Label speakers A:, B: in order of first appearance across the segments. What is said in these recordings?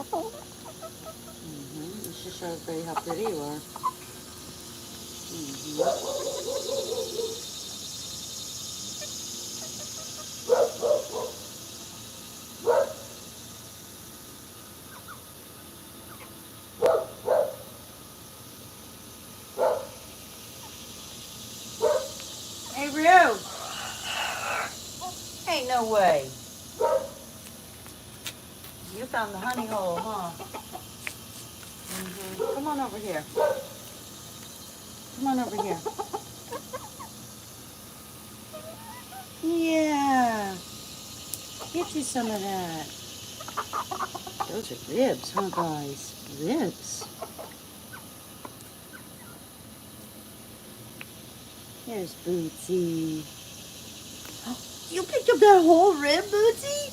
A: This just shows everybody how pretty you are. Hey, Rue. Ain't no way. You found the honey hole, huh? Come on over here. Come on over here. Yeah. Get you some of that. Those are ribs, huh, guys? Ribs. There's Bootsy. Oh, you picked up that whole rib, Bootsy?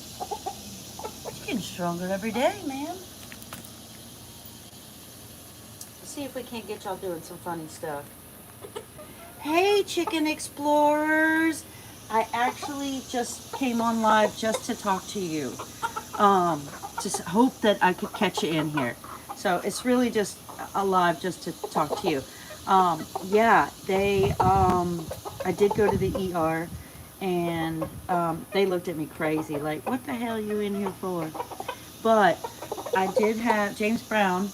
A: You're getting stronger every day, man. Let's see if we can't get y'all doing some funny stuff. Hey, chicken explorers. I actually just came on live just to talk to you. Just hope that I could catch you in here. So it's really just a live just to talk to you. Yeah, I did go to the ER and they looked at me crazy, like, what the hell are you in here for? But I did have James Brown,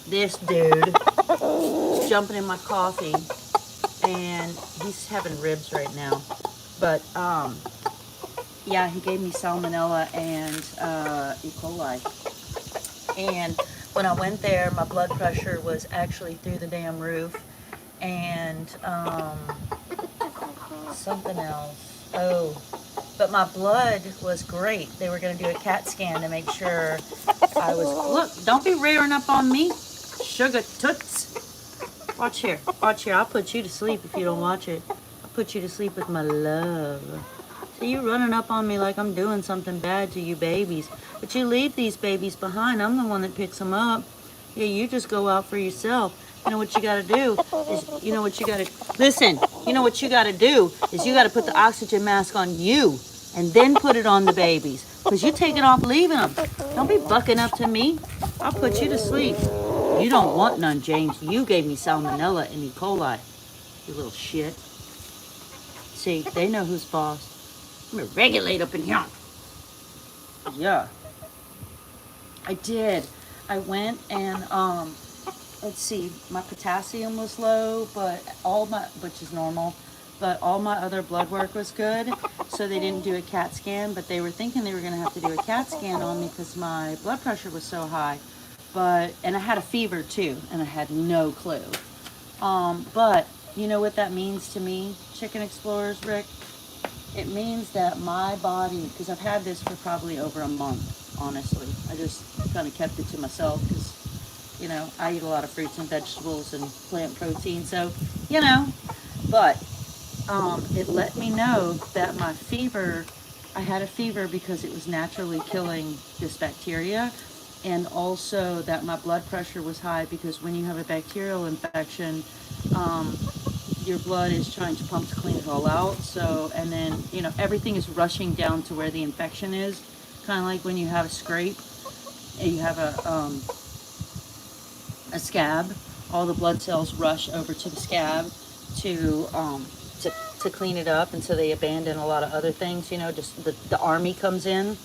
A: this dude, jumping in my coffee, and he's having ribs right now. But yeah, he gave me salmonella and E. coli. And when I went there, my blood pressure was actually through the damn roof. And something else. Oh, but my blood was great. They were going to do a CAT scan to make sure I was... Look, don't be rearing up on me. Sugar toots. Watch here. Watch here. I'll put you to sleep if you don't watch it. I'll put you to sleep with my love. See, you running up on me like I'm doing something bad to you babies. But you leave these babies behind. I'm the one that picks them up. Yeah, you just go out for yourself. You know what you got to do is, you know what you got to... Listen, you know what you got to do is you got to put the oxygen mask on you and then put it on the babies. Because you take it off leaving them. Don't be bucking up to me. I'll put you to sleep. You don't want none, James. You gave me salmonella and E. coli. You little shit. See, they know who's boss. I'm gonna regulate up in here. Yeah. I did. I went and, let's see, my potassium was low, but which is normal, but all my other blood work was good. So they didn't do a CAT scan, but they were thinking they were gonna have to do a CAT scan on me because my blood pressure was so high. And I had a fever too, and I had no clue. But you know what that means to me, Chicken Explorers, Rick? It means that my body, because I've had this for probably over a month, honestly. I just kind of kept it to myself because, you know, I eat a lot of fruits and vegetables and plant protein. So, you know, but it let me know that my fever, I had a fever because it was naturally killing this bacteria. And also that my blood pressure was high because when you have a bacterial infection, your blood is trying to pump to clean it all out. So, and then, you know, everything is rushing down to where the infection is. Kind of like when you have a scrape and you have a scab, all the blood cells rush over to the scab to clean it up. And so they abandon a lot of other things, you know, just the army comes in.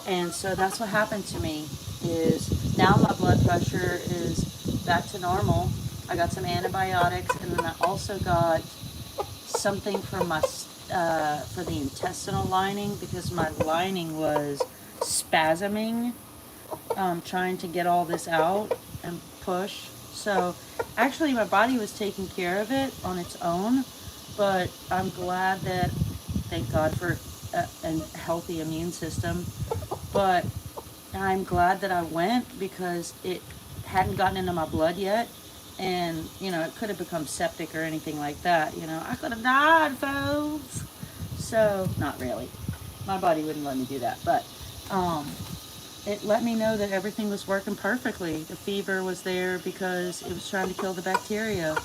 A: And so that's what happened to me, is now my blood pressure is back to normal. I got some antibiotics, and then I also got something for my for the intestinal lining because my lining was spasming, trying to get all this out and push. So actually my body was taking care of it on its own, but I'm glad that, thank God for a healthy immune system. But I'm glad that I went because it hadn't gotten into my blood yet. And, you know, it could have become septic or anything like that. You know, I could have died, folks. So, not really. My body wouldn't let me do that. But it let me know that everything was working perfectly. The fever was there because it was trying to kill the bacteria.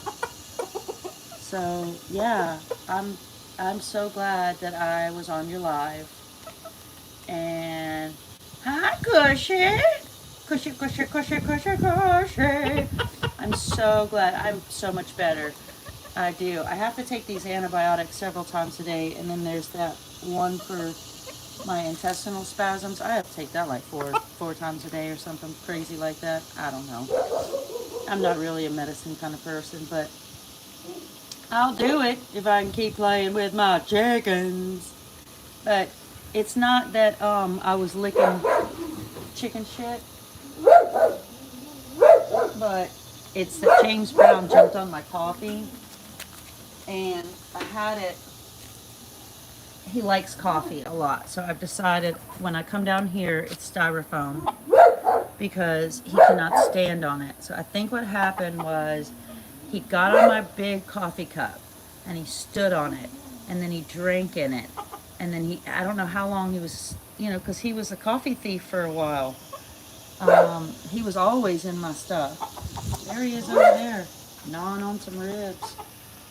A: So, yeah, I'm so glad that I was on your live. And hi, Cushy. Cushy, cushy, cushy, cushy, cushy. I'm so glad. I'm so much better. I do. I have to take these antibiotics several times a day, and then there's that one for my intestinal spasms. I have to take that like four times a day or something crazy like that. I don't know. I'm not really a medicine kind of person, but I'll do it if I can keep playing with my chickens. But it's not that I was licking chicken shit, but it's that James Brown jumped on my coffee, and I had it. He likes coffee a lot, so I've decided when I come down here, it's styrofoam because he cannot stand on it. So I think what happened was he got on my big coffee cup and he stood on it, and then he drank in it, and then I don't know how long he was, because he was a coffee thief for a while. He was always in my stuff. There he is over there, gnawing on some ribs.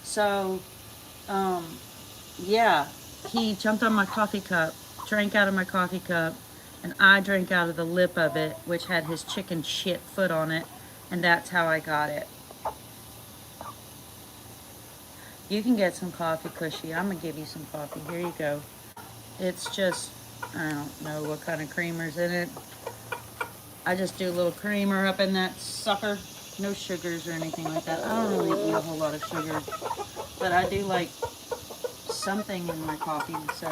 A: So, yeah, he jumped on my coffee cup, drank out of my coffee cup, and I drank out of the lip of it, which had his chicken shit foot on it, and that's how I got it. You can get some coffee, Cushy. I'm going to give you some coffee. Here you go. It's just, I don't know what kind of creamer's in it. I just do a little creamer up in that sucker. No sugars or anything like that. I don't really eat a whole lot of sugar, but I do like something in my coffee, so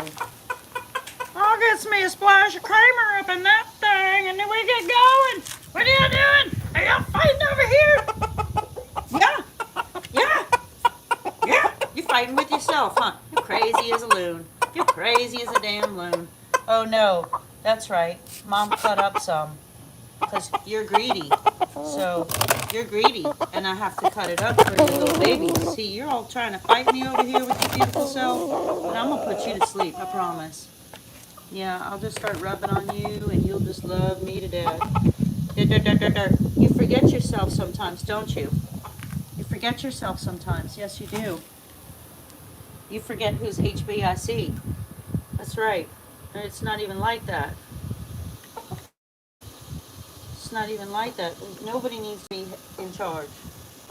A: I'll get me a splash of creamer up in that thing, and then we get going. What are you doing? Are y'all fighting over here? Yeah. You're fighting with yourself, huh? You're crazy as a loon. You're crazy as a damn loon. Oh no, that's right. Mom cut up some because you're greedy. So you're greedy, and I have to cut it up for your little babies. See, you're all trying to fight me over here with your beautiful self, but I'm gonna put you to sleep. I promise. Yeah, I'll just start rubbing on you, and you'll just love me to death. You forget yourself sometimes, don't you? You forget yourself sometimes. Yes, you do. You forget who's HBIC. That's right. And it's not even like that. It's not even like that. Nobody needs to be in charge.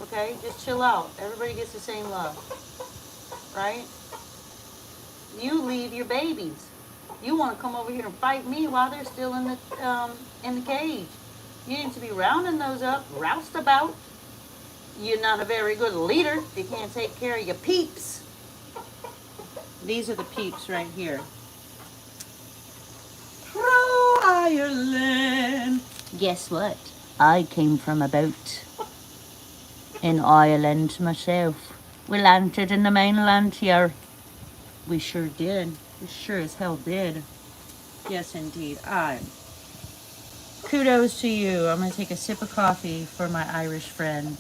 A: Okay? Just chill out. Everybody gets the same love. Right? You leave your babies. You want to come over here and fight me while they're still in the cage. You need to be rounding those up, roust about. You're not a very good leader if you can't take care of your peeps. These are the peeps right here. Pro Ireland. Guess what? I came from a boat in Ireland myself. We landed in the mainland here. We sure did. We sure as hell did. Yes, indeed. Kudos to you. I'm going to take a sip of coffee for my Irish friend.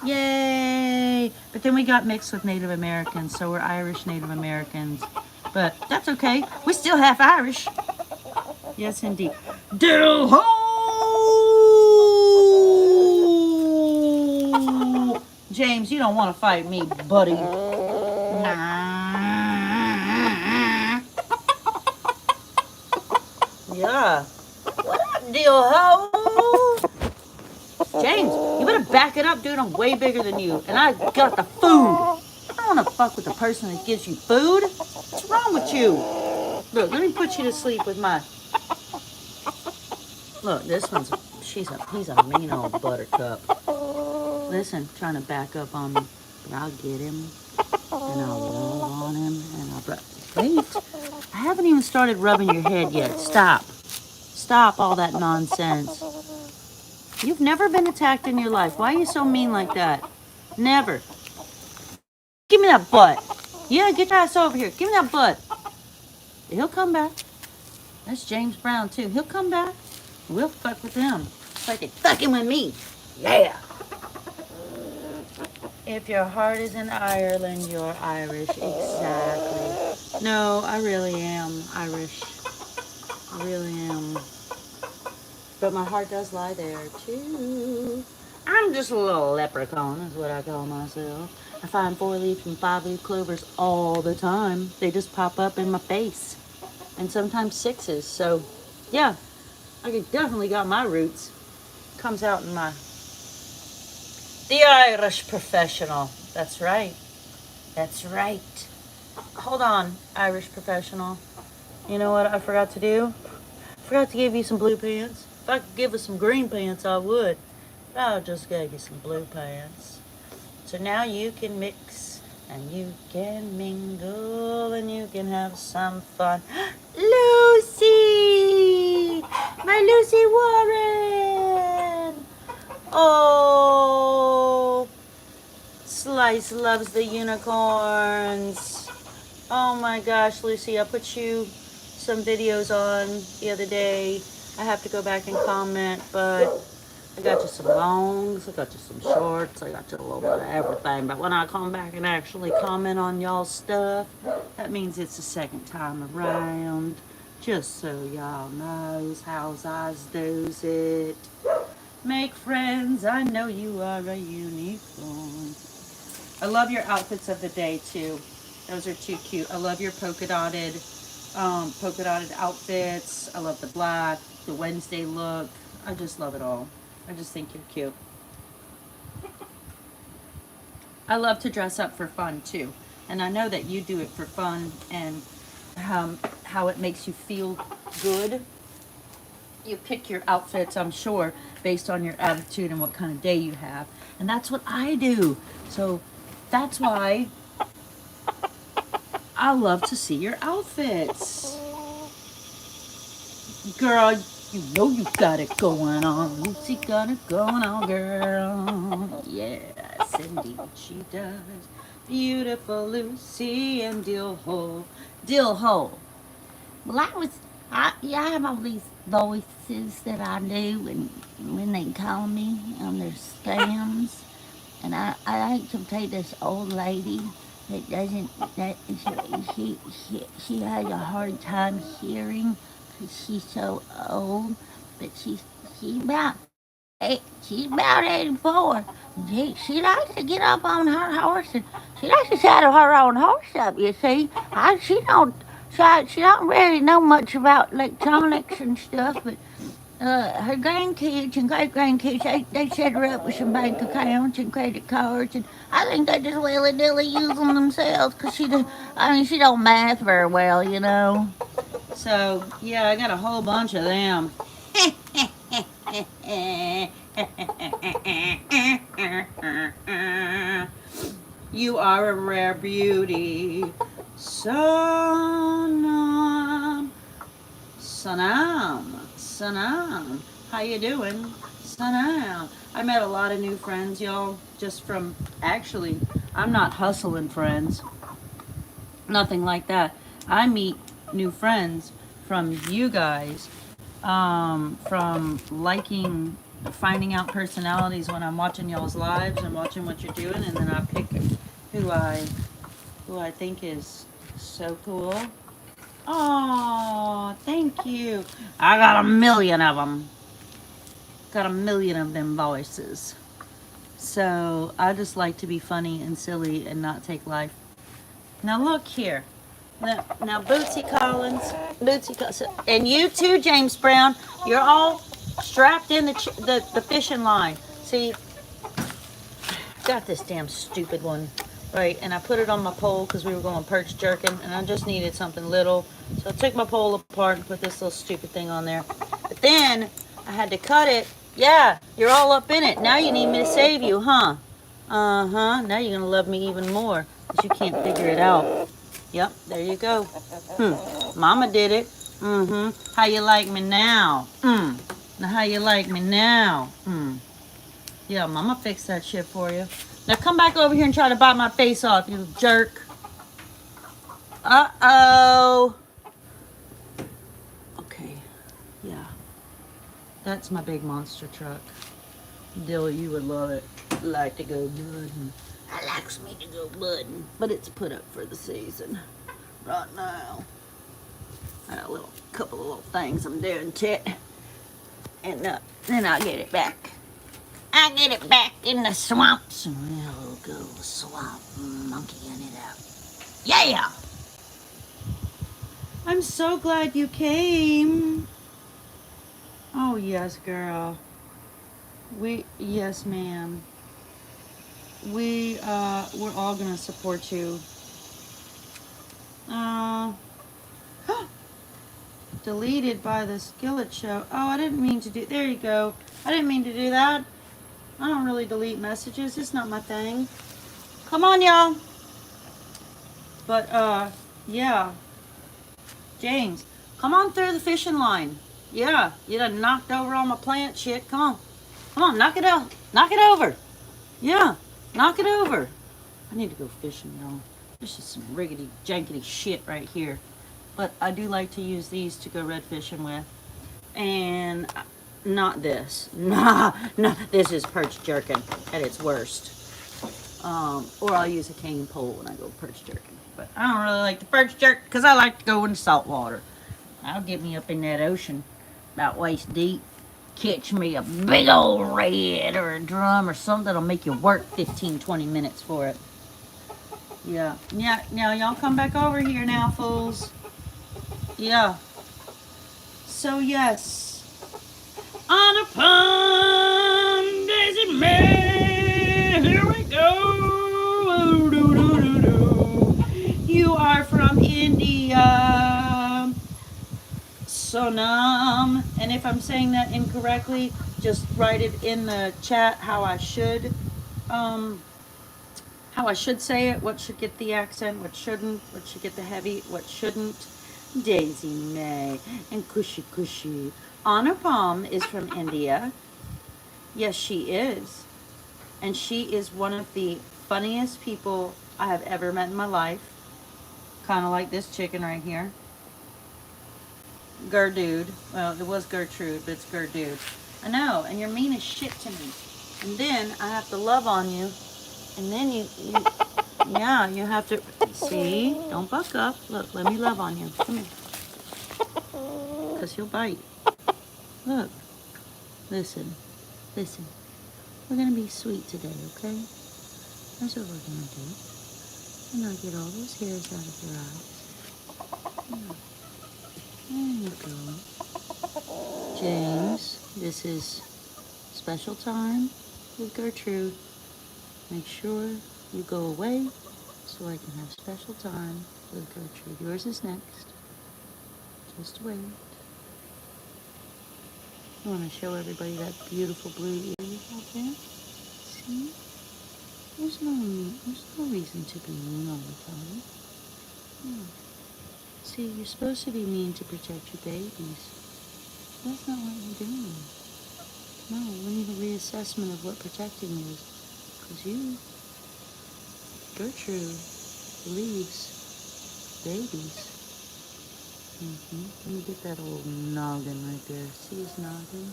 A: Yay! But then we got mixed with Native Americans, so we're Irish Native Americans. But that's okay. We're still half Irish. Yes, indeed. Dill ho! James, you don't want to fight me, buddy. Yeah. What up, Dill ho? James, you better back it up, dude. I'm way bigger than you, and I got the food. I don't want to fuck with the person that gives you food. What's wrong with you? Look, let me put you to sleep with my... Look, this one's... He's a mean old buttercup. Listen, trying to back up on me. But I'll get him, and I'll love on him, and I'll... Wait, I haven't even started rubbing your head yet. Stop. Stop all that nonsense. You've never been attacked in your life. Why are you so mean like that? Never. Give me that butt. Yeah, get your ass over here. Give me that butt. He'll come back. That's James Brown, too. He'll come back. We'll fuck with him. It's like they're fucking with me. Yeah. If your heart is in Ireland, you're Irish. Exactly. No, I really am Irish. I really am. But my heart does lie there, too. I'm just a little leprechaun, is what I call myself. I find 4-leaf and 5-leaf clovers all the time. They just pop up in my face. And sometimes 6s. So, yeah. I definitely got my roots. Comes out in my... The Irish Professional. That's right. That's right. Hold on, Irish Professional. You know what I forgot to do? I forgot to give you some blue pants. If I could give us some green pants, I would. But I just gave you some blue pants. So now you can mix and you can mingle and you can have some fun. Lucy! My Lucy Warren! Oh, Slice loves the unicorns. Oh my gosh, Lucy, I put you some videos on the other day. I have to go back and comment, but I got you some longs, I got you some shorts, I got you a little bit of everything. But when I come back and actually comment on y'all's stuff, that means it's the second time around. Just so y'all knows how's I does it. Make friends, I know you are a unicorn. I love your outfits of the day too. Those are too cute. I love your polka dotted outfits. I love the black, the Wednesday look. I just love it all. I just think you're cute. I love to dress up for fun too. And I know that you do it for fun and how it makes you feel good. You pick your outfits, I'm sure, based on your attitude and what kind of day you have. And that's what I do. So that's why I love to see your outfits. Girl, you know you got it going on. Lucy got it going on, girl. Yes, indeed she does. Beautiful Lucy and Dill Hole. Dill Hole.
B: Well, I have all these voices that I do, and when they call me on their scams, and I hate to tell this old lady that doesn't, that she has a hard time hearing because she's so old, but she's about she's about 84. She likes to get up on her horse and she likes to saddle her own horse up. You see, she don't really know much about electronics and stuff, but her grandkids and great grandkids they set her up with some bank accounts and credit cards, and I think they just willy nilly use them themselves because she don't math very well, you know.
A: So, yeah, I got a whole bunch of them. You are a rare beauty. Sonam. Sanam. How you doing? Sanam. I met a lot of new friends, y'all, just from, actually, I'm not hustling friends. Nothing like that. I meet new friends from you guys, from liking, finding out personalities when I'm watching y'all's lives and watching what you're doing, and then I pick who I think is so cool. Oh, thank you. I got a million of them. Got a million of them voices. So I just like to be funny and silly and not take life. Now look here. Now Bootsy Collins, and you too, James Brown. You're all strapped in the fishing line. See, got this damn stupid one, right? And I put it on my pole because we were going perch jerking, and I just needed something little. So I took my pole apart and put this little stupid thing on there. But then I had to cut it. Yeah, you're all up in it. Now you need me to save you, huh? Uh-huh. Now you're gonna love me even more because you can't figure it out. Yep, there you go. Mama did it. How you like me now? Now how you like me now? Yeah, Mama fixed that shit for you. Now come back over here and try to bite my face off, you jerk. Uh-oh. Okay, yeah. That's my big monster truck. Dilly, you would love it. Like to go budding. I likes me to go budding, but it's put up for the season right now. I got a couple of little things I'm doing to it, and then I'll get it back. I get it back in the swamps, and we'll go swamp monkeying it out. Yeah! I'm so glad you came. Yes, girl. Yes, ma'am. We're all gonna support you. Uh, deleted by the Skillet show. Oh, I didn't mean to do, there you go. I didn't mean to do that. I don't really delete messages. It's not my thing. Come on, y'all. But, yeah. James, come on through the fishing line. Yeah, you done knocked over all my plant shit. Come on. Come on, knock it out. Knock it over. Yeah, knock it over. I need to go fishing, y'all. This is some riggedy, jankety shit right here. But I do like to use these to go red fishing with. And not this. Nah, no, this is perch jerking at its worst. Or I'll use a cane pole when I go perch jerking. But I don't really like the perch jerk because I like to go in salt water. I'll get me up in that ocean about waist deep. Catch me a big old red or a drum or something that'll make you work 15, 20 minutes for it. Yeah. Yeah, now y'all come back over here now, fools. Yeah. So, yes. On a palm daisy May, here we go. You are from India. Sonam. And if I'm saying that incorrectly, just write it in the chat how I should say it, what should get the accent, what shouldn't, what should get the heavy, what shouldn't. Daisy May and Cushy Cushy. Anupam is from India. Yes, she is. And she is one of the funniest people I have ever met in my life. Kind of like this chicken right here. Gerdude. Well, it was Gertrude, but it's Gerdude. I know, and you're mean as shit to me. And then I have to love on you. And then yeah, you have to, see, don't buck up. Look, let me love on you. Come here. Because he'll bite. Look. Listen. Listen. We're going to be sweet today, okay? That's what we're going to do. And I'll get all those hairs out of your eyes. There you go. James, this is special time with Gertrude. Make sure you go away so I can have special time with Gertrude. Yours is next. Just wait. I want to show everybody that beautiful blue ear you have there. See? There's no reason to be mean all the time. Yeah. See, you're supposed to be mean to protect your babies. That's not what you're doing. No, we need a reassessment of what protecting is. Because you, Gertrude, believes babies. Let me get that old noggin right there. See his noggin?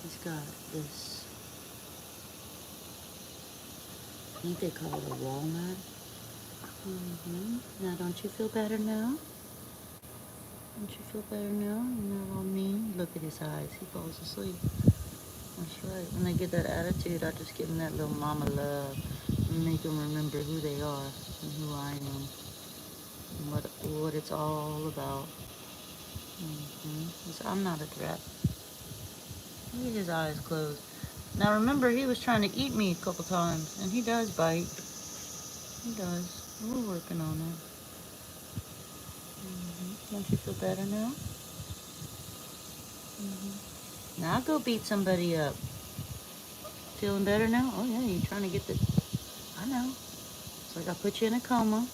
A: He's got this, I think they call it a walnut. Now, don't you feel better now? Don't you feel better now? You're not all mean. Look at his eyes. He falls asleep. That's right. When they get that attitude, I just give them that little mama love and make them remember who they are and who I am and what it's all about. I'm not a threat. Look at his eyes closed. Now remember, he was trying to eat me a couple times, and he does bite. He does. We're working on it. Don't you feel better now? Now go beat somebody up. Feeling better now? Oh yeah, you're trying to get the, I know. It's like I put you in a coma,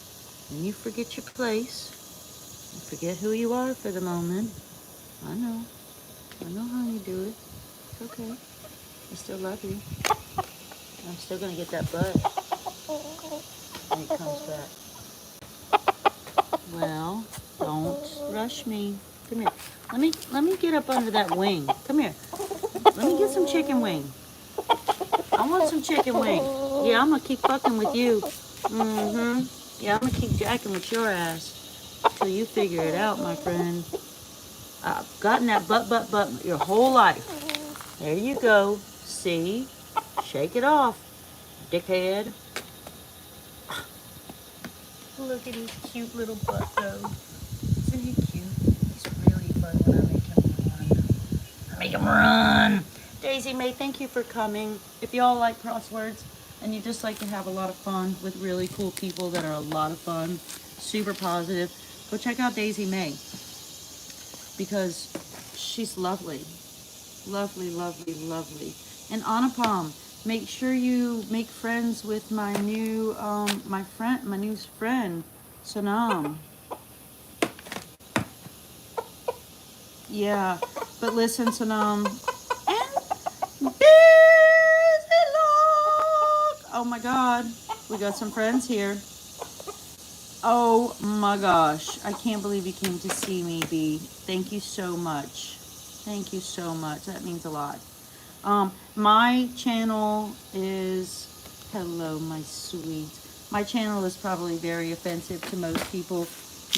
A: and you forget your place. You forget who you are for the moment. I know how you do it. It's okay. I still love you. I'm still gonna get that butt when it comes back. Well, don't rush me. Come here. Let me get up under that wing. Come here. Let me get some chicken wing. I want some chicken wing. Yeah, I'm gonna keep fucking with you. Yeah, I'm gonna keep jacking with your ass till you figure it out, my friend. I've gotten that butt your whole life. There you go. See? Shake it off, dickhead. Look at his cute little butt, though. Isn't he cute? He's really fun when I make Make them run. Daisy May, thank you for coming. If y'all like crosswords and you just like to have a lot of fun with really cool people that are a lot of fun, super positive, go check out Daisy May because she's lovely. Lovely, lovely, lovely. And Anupam, make sure you make friends with my new my new friend, Sanam. Yeah, but listen, Sanam. And busy look. Oh my God, we got some friends here. Oh my gosh, I can't believe you came to see me, B. Thank you so much. Thank you so much. That means a lot. My channel is, hello, my sweet. My channel is probably very offensive to most people,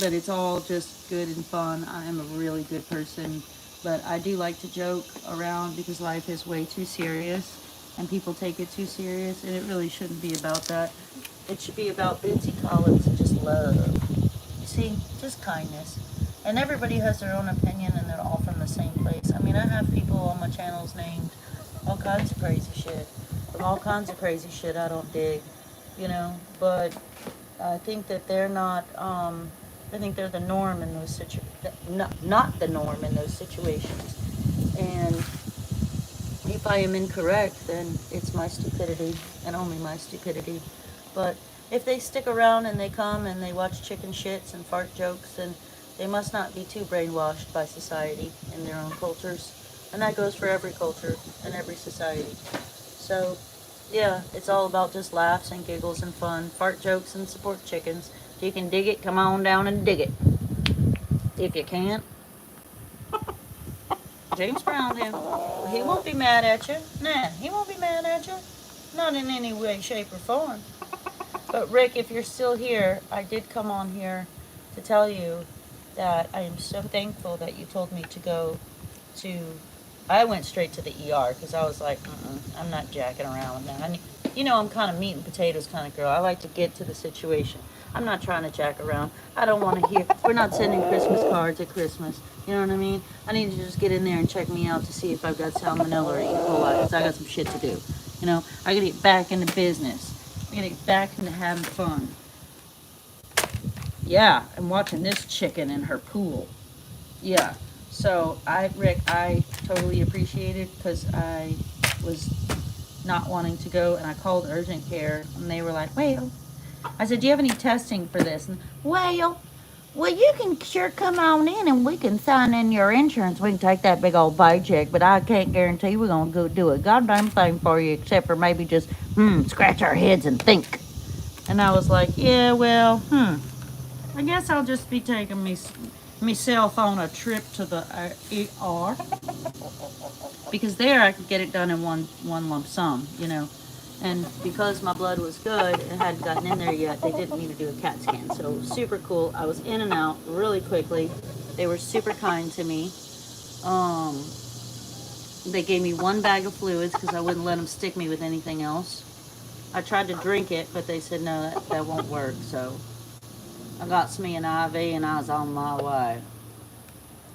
A: but it's all just good and fun. I am a really good person, but I do like to joke around because life is way too serious and people take it too serious, and it really shouldn't be about that. It should be about Bitsy Collins and just love. You see, just kindness. And everybody has their own opinion and they're all from the same place. I mean, I have people on my channels named all kinds of crazy shit. From all kinds of crazy shit I don't dig, you know. But I think that they're not, I think they're the norm in those not the norm in those situations. And if I am incorrect, then it's my stupidity and only my stupidity. But if they stick around and they come and they watch chicken shits and fart jokes, then they must not be too brainwashed by society in their own cultures. And that goes for every culture and every society. So, yeah, it's all about just laughs and giggles and fun, fart jokes and support chickens. If you can dig it, come on down and dig it. If you can't, James Brown, he won't be mad at you. Nah, he won't be mad at you. Not in any way, shape, or form. But Rick, if you're still here, I did come on here to tell you that I am so thankful that you told me to go to. I went straight to the ER because I was like, I'm not jacking around with that. You know, I'm kind of meat and potatoes kind of girl. I like to get to the situation. I'm not trying to jack around. I don't want to hear. We're not sending Christmas cards at Christmas. You know what I mean? I need to just get in there and check me out to see if I've got salmonella or E. coli because I got some shit to do. You know, I got to get back into business. I got to get back into having fun. Yeah, I'm watching this chicken in her pool. Yeah. So Rick, I totally appreciate it because I was not wanting to go and I called urgent care and they were like, well, I said, do you have any testing for this? And, well, you can sure come on in and we can sign in your insurance. We can take that big old paycheck, but I can't guarantee we're going to go do a goddamn thing for you except for maybe just, scratch our heads and think. And I was like, yeah, well, I guess I'll just be taking myself on a trip to the ER because there I could get it done in one lump sum, you know. And because my blood was good and hadn't gotten in there yet, they didn't need to do a CAT scan. So super cool. I was in and out really quickly. They were super kind to me. They gave me one bag of fluids because I wouldn't let them stick me with anything else. I tried to drink it, but they said no, that won't work. So I got me an IV and I was on my way.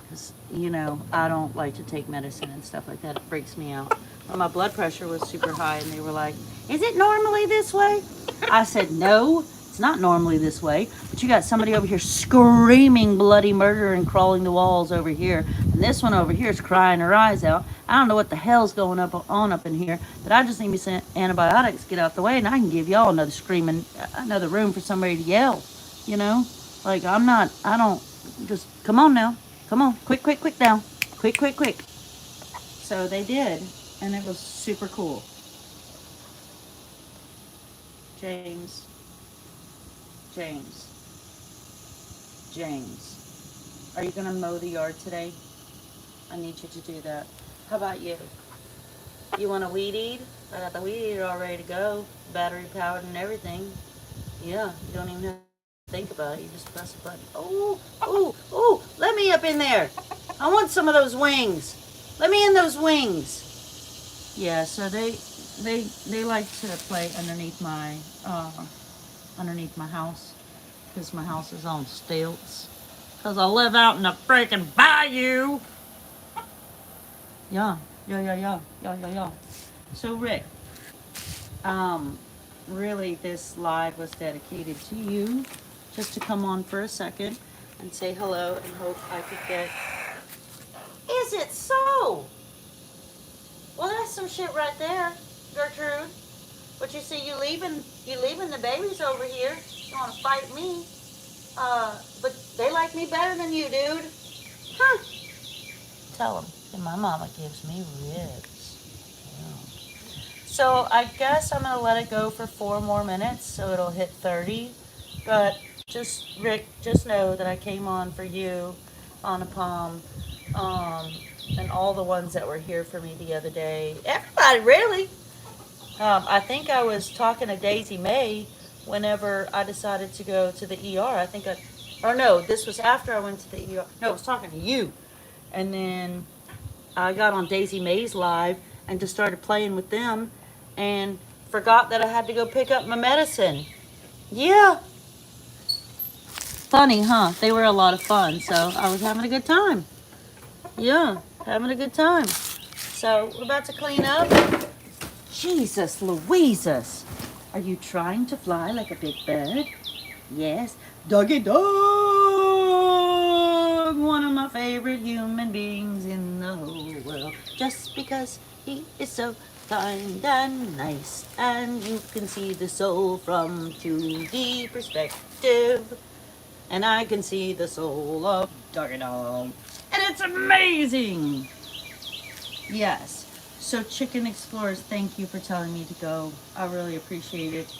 A: Because, you know, I don't like to take medicine and stuff like that. It freaks me out. But my blood pressure was super high and they were like, is it normally this way? I said, no, it's not normally this way. But you got somebody over here screaming bloody murder and crawling the walls over here. And this one over here is crying her eyes out. I don't know what the hell's going on up in here. But I just need me some antibiotics, get out the way, and I can give y'all another room for somebody to yell. You know? Like, I don't, just, come on now. Come on, quick now. Quick. So they did, and it was super cool. James. Are you going to mow the yard today? I need you to do that. How about you? You want a weed eat? I got the weed eater all ready to go. Battery powered and everything. Yeah, you don't even have to think about it. You just press a button. Oh, let me up in there. I want some of those wings. Let me in those wings. Yeah, so they like to play underneath my house because my house is on stilts. Because I live out in the freaking bayou. Yeah. Yeah, yeah, yeah. Yeah, yeah, yeah. So, Rick, um, really, this live was dedicated to you, just to come on for a second and say hello and hope I could get. Is it so? Well, that's some shit right there, Gertrude. But you see, you leaving the babies over here. You want to fight me? But they like me better than you, dude. Huh? Tell them. And my mama gives me ribs. Yeah. So I guess I'm gonna let it go for 4 more minutes, so it'll hit 30. But just Rick, just know that I came on for you, on a palm, um, and all the ones that were here for me the other day. Everybody, really. I think I was talking to Daisy May whenever I decided to go to the ER. Or no, this was after I went to the ER. No, I was talking to you. And then I got on Daisy May's live and just started playing with them and forgot that I had to go pick up my medicine. Yeah. Funny, huh? They were a lot of fun, so I was having a good time. Yeah, having a good time. So we're about to clean up. Jesus Louises. Are you trying to fly like a big bird? Yes. Doggy dog! One of my favorite human beings in the whole world. Just because he is so kind and nice. And you can see the soul from 2D perspective. And I can see the soul of Doggy Dog. And it's amazing! Yes. So Chicken Explorers, thank you for telling me to go. I really appreciate it.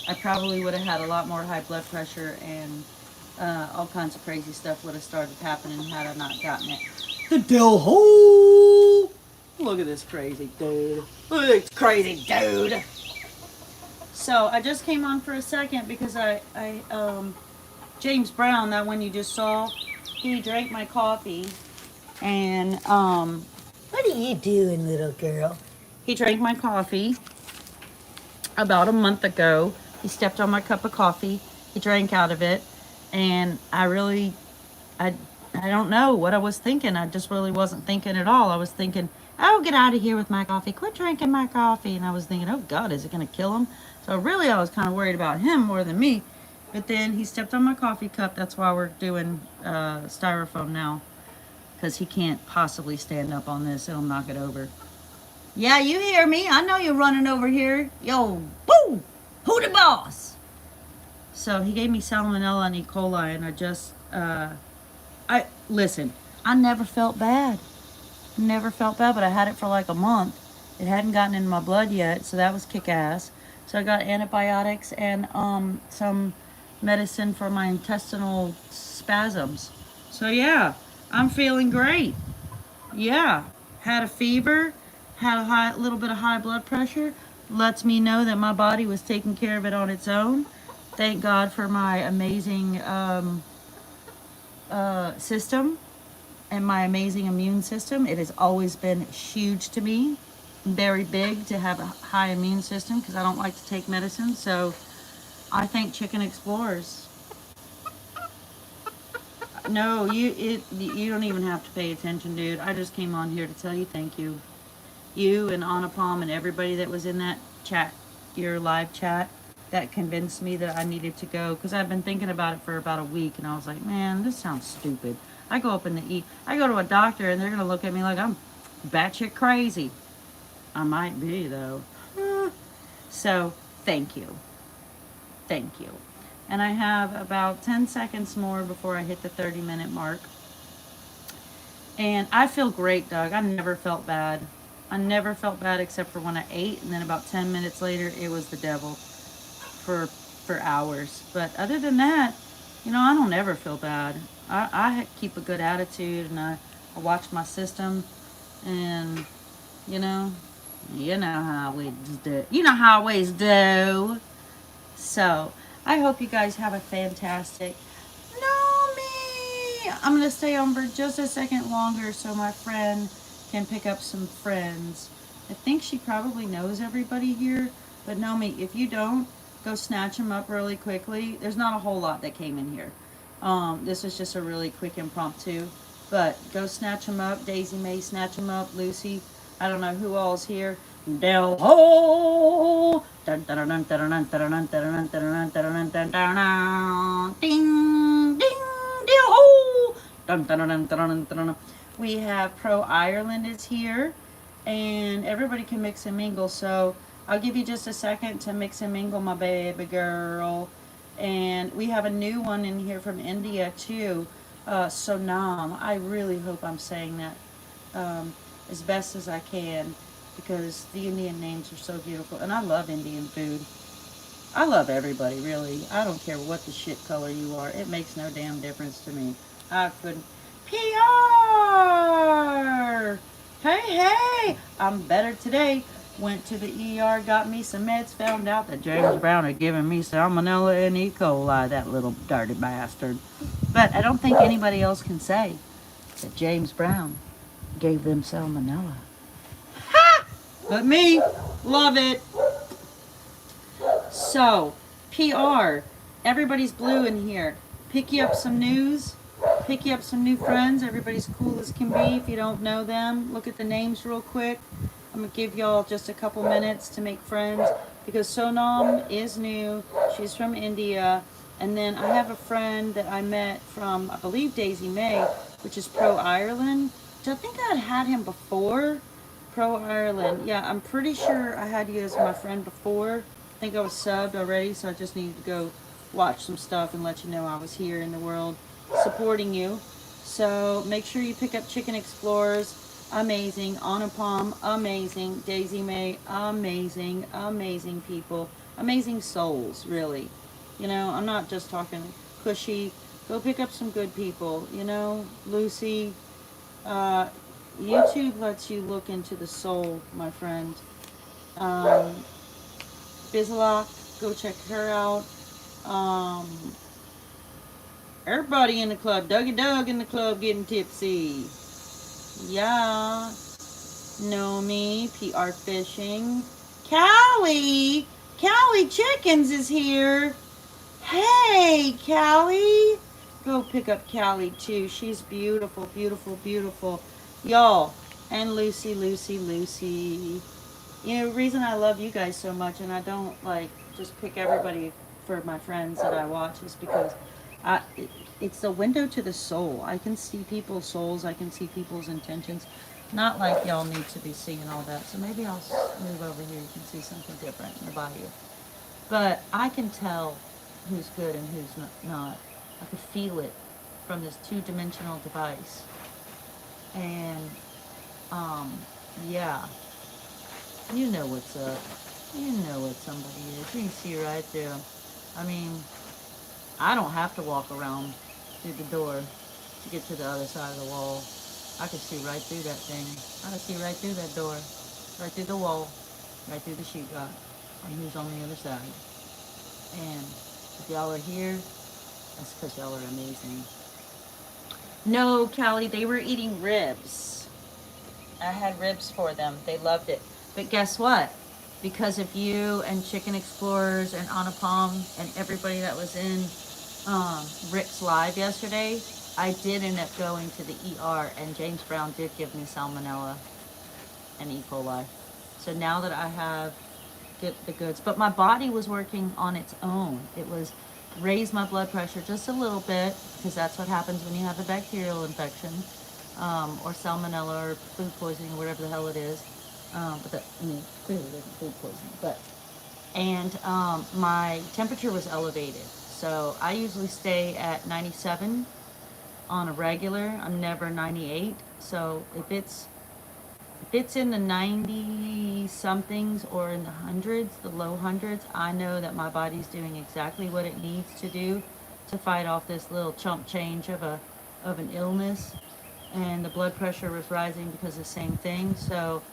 A: I probably would have had a lot more high blood pressure and all kinds of crazy stuff would have started happening had I not gotten it. The Del Hole! Look at this crazy dude. Look at this crazy dude. So I just came on for a second because James Brown, that one you just saw, he drank my coffee and what are you doing, little girl? He drank my coffee about a month ago. He stepped on my cup of coffee. He drank out of it, and I, I don't know what I was thinking. I just really wasn't thinking at all. I was thinking, oh, get out of here with my coffee. Quit drinking my coffee. And I was thinking, oh God, is it gonna kill him? So really, I was kind of worried about him more than me. But then he stepped on my coffee cup. That's why we're doing styrofoam now, because he can't possibly stand up on this. It'll knock it over. Yeah, you hear me. I know you're running over here. Yo, boo! Who the boss? So he gave me salmonella and E. coli, and listen, I never felt bad. Never felt bad, but I had it for like a month. It hadn't gotten in my blood yet, so that was kick ass. So I got antibiotics and some medicine for my intestinal spasms. So yeah, I'm feeling great. Yeah, had a fever, had a little bit of high blood pressure. Lets me know that my body was taking care of it on its own. Thank God for my amazing system and my amazing immune system. It has always been huge to me, very big to have a high immune system because I don't like to take medicine. So I thank Chicken Explorers. No, you don't even have to pay attention, dude. I just came on here to tell you thank you. You and Anupam and everybody that was in that chat, your live chat, that convinced me that I needed to go because I've been thinking about it for about a week and I was like, man, this sounds stupid. I go up in the I go to a doctor and they're gonna look at me like I'm batshit crazy. I might be though. So thank you, thank you. And I have about 10 seconds more before I hit the 30-minute mark. And I feel great, Doug. I never felt bad. I never felt bad except for when I ate, and then about 10 minutes later, it was the devil for hours. But other than that, I don't ever feel bad. I keep a good attitude, and I watch my system, and you know, you know how we do. You know how we do. So I hope you guys have a fantastic. No, me. I'm gonna stay on for just a second longer so my friend can pick up some friends. I think she probably knows everybody here, but Nomi, if you don't, go snatch them up really quickly. There's not a whole lot that came in here. This is just a really quick impromptu. But go snatch them up. Daisy May, snatch them up. Lucy, I don't know who all's here. Del ho! Dun, dun, dun, dun, dun, dun, dun, dun, dun, dun, dun, dun, dun, ding, ding, del ho! Dun, dun, dun, dun, dun, dun. We have Pro Ireland is here, and everybody can mix and mingle. So I'll give you just a second to mix and mingle, my baby girl. And we have a new one in here from India too. Sonam. I really hope I'm saying that as best as I can, because the Indian names are so beautiful. And I love Indian food. I love everybody, really. I don't care what the shit color you are. It makes no damn difference to me. I couldn't. PR! Hey, hey! I'm better today. Went to the ER, got me some meds, found out that James Brown had given me salmonella and E. coli, that little dirty bastard. But I don't think anybody else can say that James Brown gave them salmonella. Ha! But me, love it. So, PR, everybody's blue in here. Pick you up some news, pick you up some new friends. Everybody's cool as can be. If you don't know them, look at the names real quick. I'm going to give y'all just a couple minutes to make friends, because Sonam is new. She's from India. And then I have a friend that I met from, I believe, Daisy May, which is Pro Ireland. Which I think I had him before. Pro Ireland. Yeah, I'm pretty sure I had you as my friend before. I think I was subbed already, so I just needed to go watch some stuff and let you know I was here in the world supporting you. So make sure you pick up Chicken Explorers. Amazing. Anupam, amazing. Daisy May, amazing. Amazing people. Amazing souls, really. You know, I'm not just talking cushy. Go pick up some good people. You know, Lucy, YouTube lets you look into the soul, my friend. Bizlock, go check her out. Everybody in the club. Dougie Doug in the club getting tipsy. Yeah. Know me. PR Fishing. Callie! Callie Chickens is here. Hey, Callie. Go pick up Callie too. She's beautiful, beautiful, beautiful. Y'all. And Lucy, Lucy, Lucy. You know, the reason I love you guys so much, and I don't like just pick everybody for my friends that I watch, is because it's a window to the soul. I can see people's souls. I can see people's intentions. Not like y'all need to be seeing all that. So maybe I'll move over here. You can see something different in the bayou. But I can tell who's good and who's not. I could feel it from this two-dimensional device. And, yeah. You know what's up. You know what somebody is. You can see right there. I mean, I don't have to walk around through the door to get to the other side of the wall. I can see right through that thing. I can see right through that door, right through the wall, right through the sheetrock, and who's on the other side. And if y'all are here, that's because y'all are amazing. No, Callie, they were eating ribs. I had ribs for them. They loved it. But guess what? Because of you and Chicken Explorers and Anupam and everybody that was in Rick's live yesterday, I did end up going to the ER, and James Brown did give me salmonella and E. coli. So now that I have the goods, but my body was working on its own. It was raised my blood pressure just a little bit, because that's what happens when you have a bacterial infection, or salmonella or food poisoning or whatever the hell it is. But that, I mean, clearly it isn't food poisoning, but, and my temperature was elevated. So I usually stay at 97 on a regular. I'm never 98. So if it's in the 90 somethings or in the hundreds, the low hundreds, I know that my body's doing exactly what it needs to do to fight off this little chump change of an illness. And the blood pressure was rising because of the same thing. So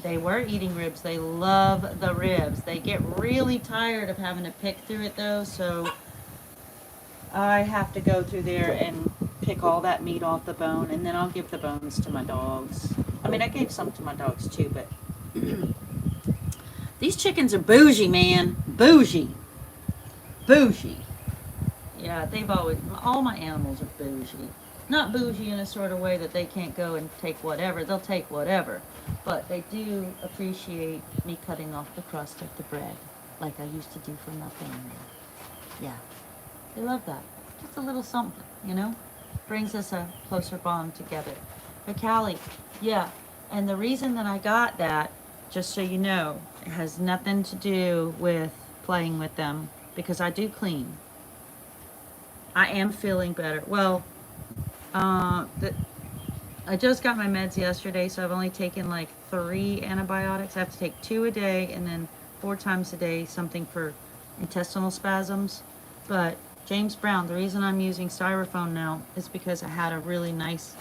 A: they were eating ribs. They love the ribs. They get really tired of having to pick through it though, so I have to go through there and pick all that meat off the bone, and then I'll give the bones to my dogs. I mean, I gave some to my dogs too, but these chickens are bougie, man. Bougie. Bougie. Yeah, they've always, all my animals are bougie. not bougie in a sort of way that they can't go and take whatever. They'll take whatever. But they do appreciate me cutting off the crust of the bread like I used to do for my family. Yeah, they love that. Just a little something, you know? Brings us a closer bond together. But Callie, yeah, and the reason that I got that, just so you know, it has nothing to do with playing with them because I do clean. I am feeling better. Well, the, I just got my meds yesterday, so I've only taken like 3 antibiotics. I have to take 2 a day and then 4 times a day something for intestinal spasms. But James Brown, the reason I'm using styrofoam now is because I had a really nice,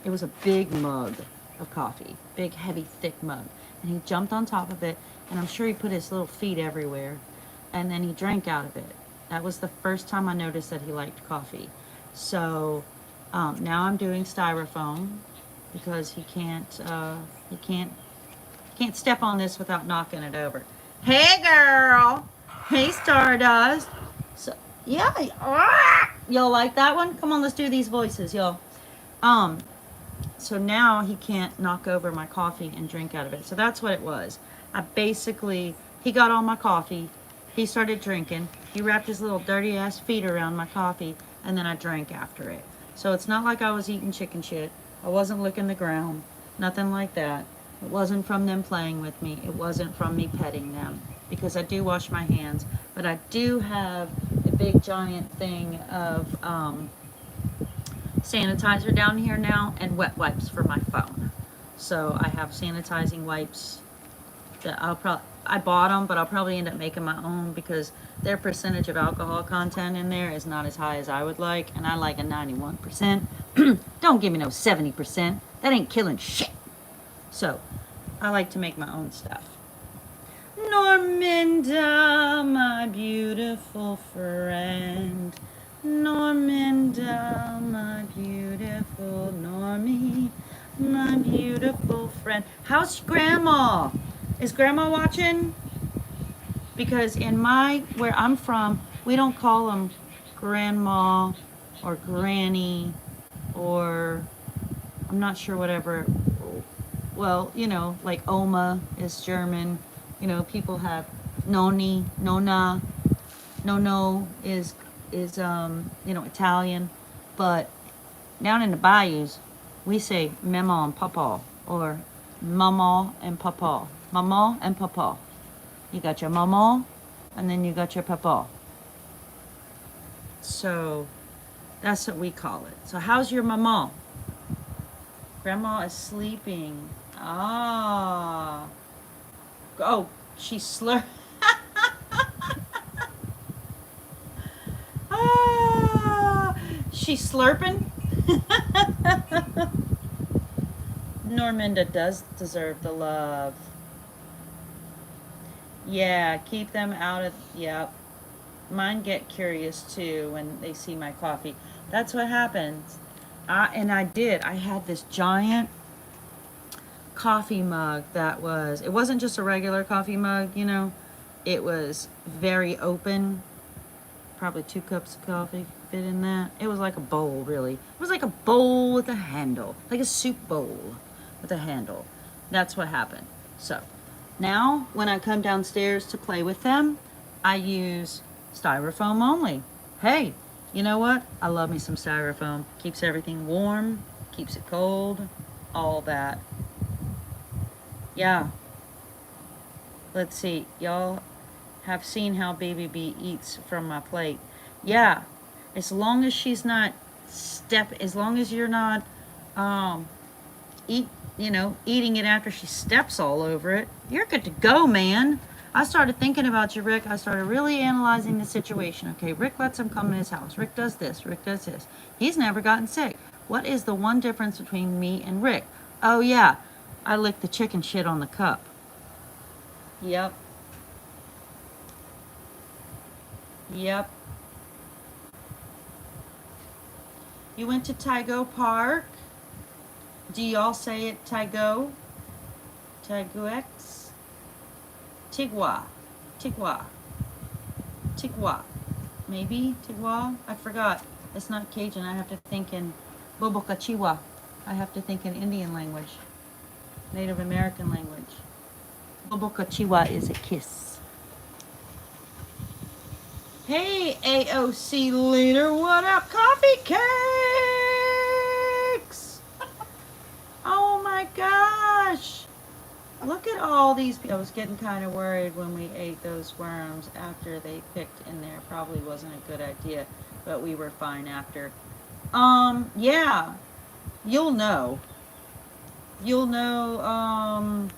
A: it was a big mug of coffee, big, heavy, thick mug. And he jumped on top of it, and I'm sure he put his little feet everywhere, and then he drank out of it. That was the first time I noticed that he liked coffee. So now I'm doing styrofoam because he can't step on this without knocking it over. Hey girl, hey Stardust. So yeah, y'all like that one? Come on, let's do these voices, y'all. So now he can't knock over my coffee and drink out of it. So that's what it was. He got all my coffee. He started drinking. He wrapped his little dirty ass feet around my coffee, and then I drank after it. So it's not like I was eating chicken shit. I wasn't licking the ground. Nothing like that. It wasn't from them playing with me. It wasn't from me petting them. Because I do wash my hands. But I do have a big giant thing of sanitizer down here now and wet wipes for my phone. So I have sanitizing wipes that I bought them, but I'll probably end up making my own because their percentage of alcohol content in there is not as high as I would like, and I like a 91%. Don't give me no 70%. That ain't killing shit. So I like to make my own stuff. Norminda, my beautiful friend. Norminda, my beautiful Normie, my beautiful friend. How's Grandma? Is Grandma watching? Because where I'm from, we don't call them Grandma or Granny or I'm not sure whatever. Well, like Oma is German. People have Noni, Nona, Nono is Italian. But down in the bayous, we say Mama and Papa or Mama and Papa. Mama and Papa. You got your Mama and then you got your Papa. So that's what we call it. So how's your Mama? Grandma is sleeping. Ah. Oh, she's slurping. Ah, she's slurping. Norminda does deserve the love. Yeah, keep them out of, yep. Mine get curious too when they see my coffee. That's what happens. I had this giant coffee mug it wasn't just a regular coffee mug, it was very open. Probably 2 cups of coffee fit in that. It was like a bowl, really. It was like a bowl with a handle, like a soup bowl with a handle. That's what happened. So now when I come downstairs to play with them, I use styrofoam only. Hey, you know what? I love me some styrofoam. Keeps everything warm, keeps it cold, all that. Yeah. Let's see. Y'all have seen how Baby Bee eats from my plate. Yeah. As long as she's not as long as you're not eating it after she steps all over it, you're good to go, man. I started thinking about you, Rick. I started really analyzing the situation. Okay, Rick lets him come in his house. Rick does this. Rick does this. He's never gotten sick. What is the one difference between me and Rick? Oh, yeah. I lick the chicken shit on the cup. Yep. Yep. You went to Tygo Park. Do y'all say it Tygo? Tygoex? Tigwa. Tigwa. Tigwa. Maybe Tigwa? I forgot. It's not Cajun. I have to think in Bobokachiwa. I have to think in Indian language, Native American language. Bobokachiwa is a kiss. Hey, AOC leader, what up? Coffee cakes! Oh my gosh! Look at all these people. I was getting kind of worried when we ate those worms after they picked in there. Probably wasn't a good idea, but we were fine after. Yeah. You'll know. You'll know,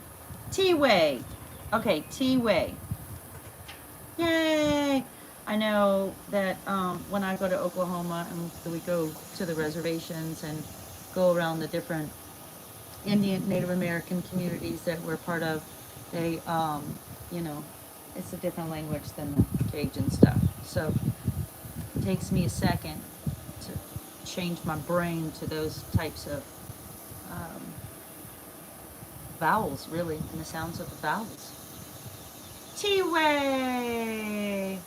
A: T-Way. Okay, T-Way. Yay! I know that when I go to Oklahoma and we go to the reservations and go around the different Indian, Native American communities that we're part of, they, you know, it's a different language than the Cajun stuff. So it takes me a second to change my brain to those types of vowels, really, and the sounds of the vowels. T-Way!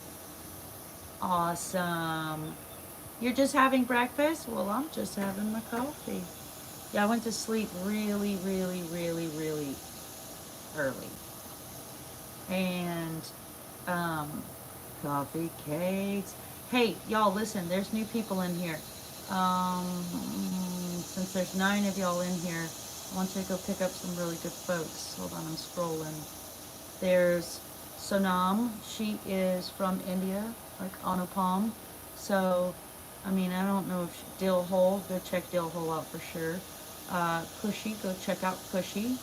A: Awesome. You're just having breakfast? Well, I'm just having my coffee. Yeah, I went to sleep really, really, really, really early. And, coffee cakes. Hey, y'all, listen, there's new people in here. Since there's 9 of y'all in here, I want you to go pick up some really good folks. Hold on, I'm scrolling. There's Sonam. She is from India, like Anupam. So, I mean, I don't know if Dill Hole. Go check Dill Hole out for sure. Cushy. Go check out Cushy.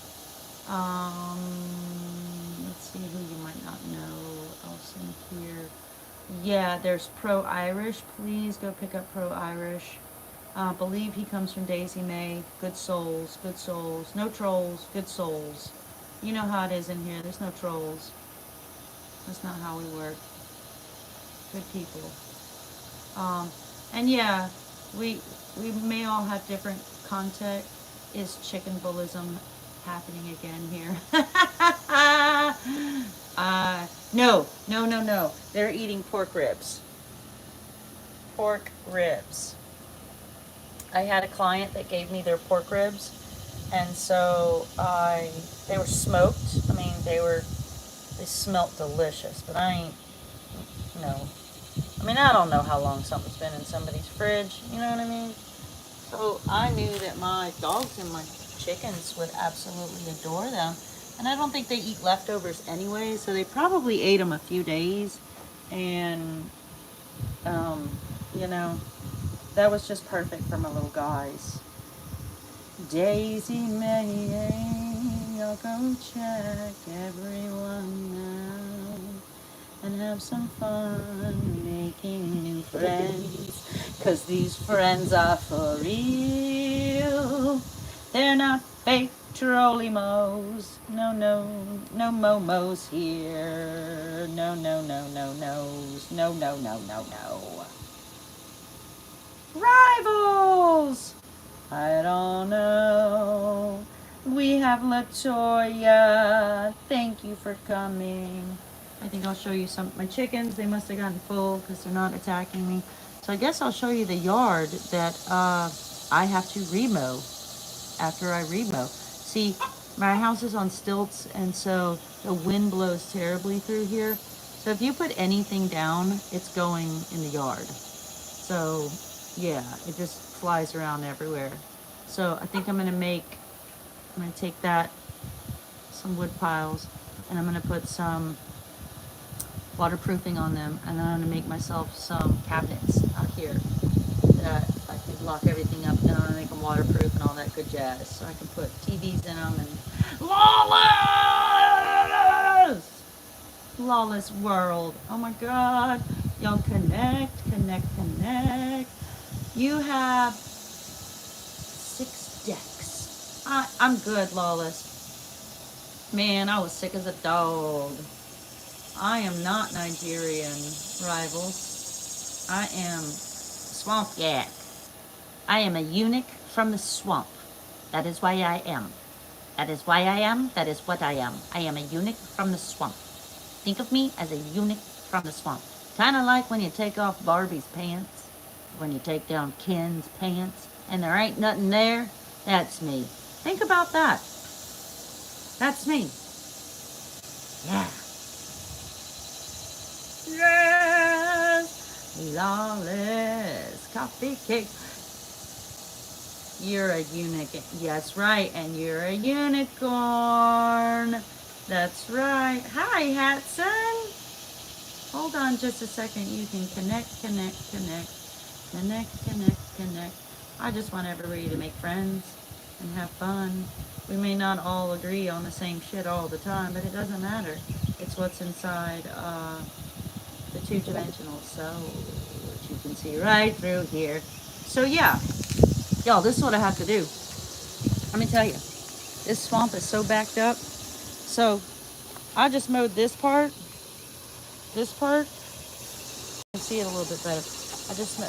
A: Let's see who you might not know else in here. Yeah, there's Pro Irish. Please go pick up Pro Irish. Believe he comes from Daisy May. Good souls, good souls. No trolls, good souls. You know how it is in here. There's no trolls. That's not how we work. Good people. And yeah, we may all have different context. Is chicken bullism happening again here? No. They're eating pork ribs. Pork ribs. I had a client that gave me their pork ribs, and so they were smoked. I mean, they smelt delicious, but I ain't, no. I mean, I don't know how long something's been in somebody's fridge, you know what I mean? So I knew that my dogs and my chickens would absolutely adore them. And I don't think they eat leftovers anyway, so they probably ate them a few days. And, you know, that was just perfect for my little guys. Daisy May, I'll go check everyone now and have some fun making new friends. 'Cause these friends are for real. They're not fake trollimos. No momos here. No. Rivals! I don't know. We have Latoya. Thank you for coming. I think I'll show you some of my chickens. They must have gotten full because they're not attacking me. So I guess I'll show you the yard that I have to remow after I remow. See, my house is on stilts, and so the wind blows terribly through here. So if you put anything down, it's going in the yard. So yeah, it just flies around everywhere. So I think I'm gonna take that, some wood piles, and I'm gonna put some waterproofing on them, and then I'm gonna make myself some cabinets out here that I can lock everything up, and I'm gonna make them waterproof and all that good jazz, so I can put TVs in them and lawless world. Oh my God, y'all connect. You have 6 decks. I'm good, lawless. Man, I was sick as a dog. I am not Nigerian, rivals. I am swamp yak. I am a eunuch from the swamp. That is why I am. That is why I am. That is what I am. I am a eunuch from the swamp. Think of me as a eunuch from the swamp. Kind of like when you take off Barbie's pants, when you take down Ken's pants, and there ain't nothing there, that's me. Think about that. That's me. Yeah. Yes. Lawless coffee cake. You're a unicorn. Yes, right. And you're a unicorn. That's right. Hi, Hatson. Hold on just a second. You can connect, connect, connect, connect, connect, connect. I just want everybody to make friends and have fun. We may not all agree on the same shit all the time, but it doesn't matter. It's what's inside the two-dimensional soul, which you can see right through here. So yeah, y'all, this is what I have to do. Let me tell you, this swamp is so backed up. So I just mowed this part. You can see it a little bit better. I just,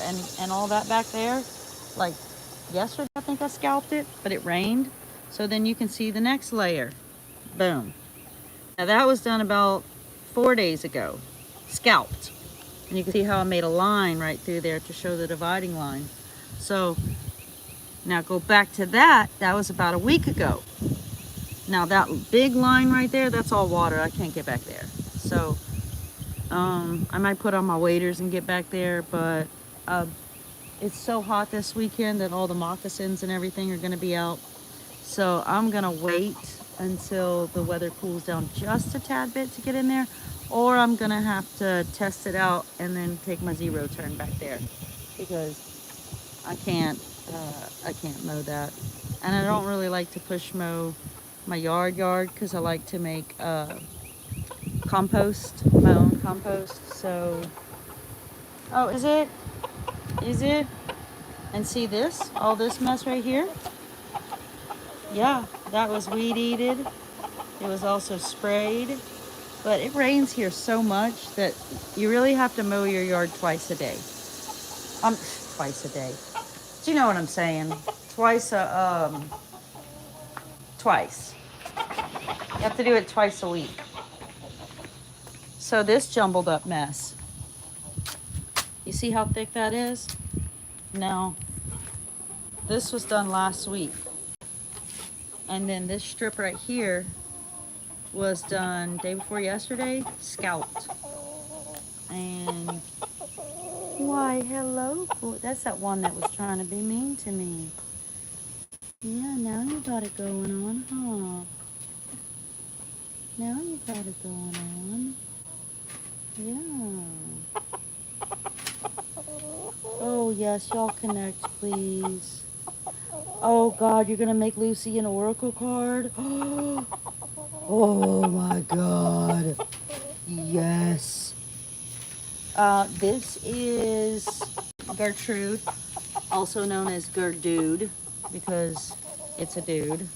A: and all that back there, like yesterday I think I scalped it, but it rained. So then you can see the next layer. Boom. Now that was done about 4 days ago. Scalped. And you can see how I made a line right through there to show the dividing line. So now go back to that. That was about a week ago. Now that big line right there, that's all water. I can't get back there. So I might put on my waders and get back there, but it's so hot this weekend that all the moccasins and everything are going to be out. So I'm going to wait until the weather cools down just a tad bit to get in there, or I'm going to have to test it out and then take my zero turn back there, because I can't mow that. And I don't really like to push mow my yard because I like to make compost, my own compost. So, oh, is it? And see this, all this mess right here? Yeah, that was weed eated. It was also sprayed. But it rains here so much that you really have to mow your yard twice a day. Twice a day. Do you know what I'm saying? Twice. You have to do it twice a week. So this jumbled up mess, you see how thick that is? Now, this was done last week. And then this strip right here was done day before yesterday, scalped. And why, hello. That's that one that was trying to be mean to me. Yeah, now you got it going on, huh? Now you got it going on. Yeah. Oh, yes, y'all connect, please. Oh, God, you're going to make Lucy an oracle card? Oh, my God. Yes. This is Gertrude, also known as Gerdude, because it's a dude.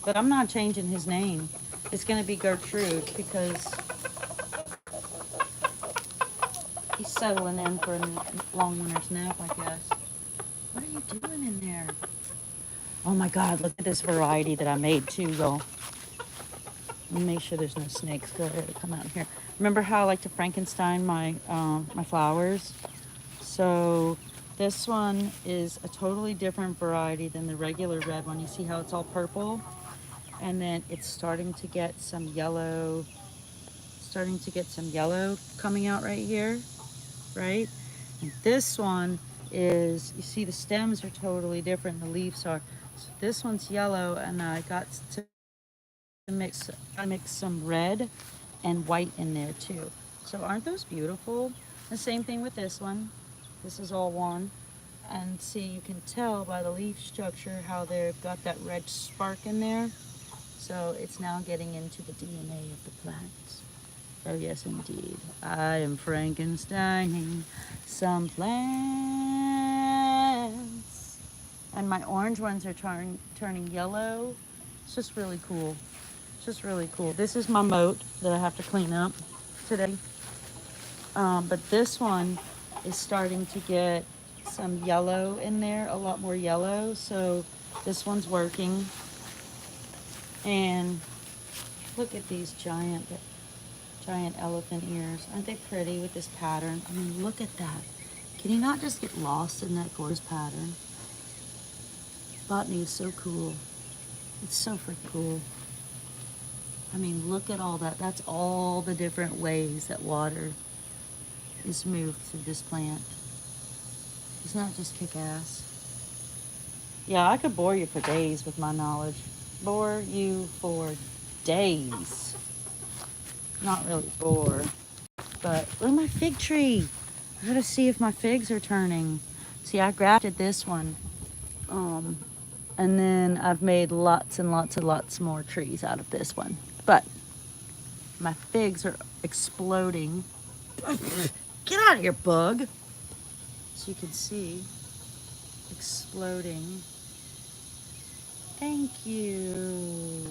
A: But I'm not changing his name. It's going to be Gertrude because he's settling in for a long winter's nap, I guess. What are you doing in there? Oh my God, look at this variety that I made too, y'all. Let me make sure there's no snakes that come out here. Remember how I like to Frankenstein my my flowers? So this one is a totally different variety than the regular red one. You see how it's all purple? And then it's starting to get some yellow, coming out right here, right? And this one is, you see the stems are totally different, the leaves are. So this one's yellow, and I got to mix some red and white in there too. So aren't those beautiful? The same thing with this one. This is all one. And see, you can tell by the leaf structure how they've got that red spark in there. So it's now getting into the DNA of the plants. Oh yes, indeed. I am Frankensteining some plants. And my orange ones are turning yellow. It's just really cool. This is my moat that I have to clean up today. But this one is starting to get some yellow in there, a lot more yellow. So this one's working. And look at these giant elephant ears. Aren't they pretty with this pattern? I mean, look at that. Can you not just get lost in that gorgeous pattern? Botany is so cool. It's so freaking cool. I mean, look at all that. That's all the different ways that water is moved through this plant. It's not just kick-ass. Yeah, I could bore you for days with my knowledge. Bore you for days. Not really bore. But look at my fig tree. I gotta see if my figs are turning. See, I grafted this one. And then I've made lots and lots and lots more trees out of this one. But my figs are exploding. Get out of here, bug. So you can see, exploding. Thank you.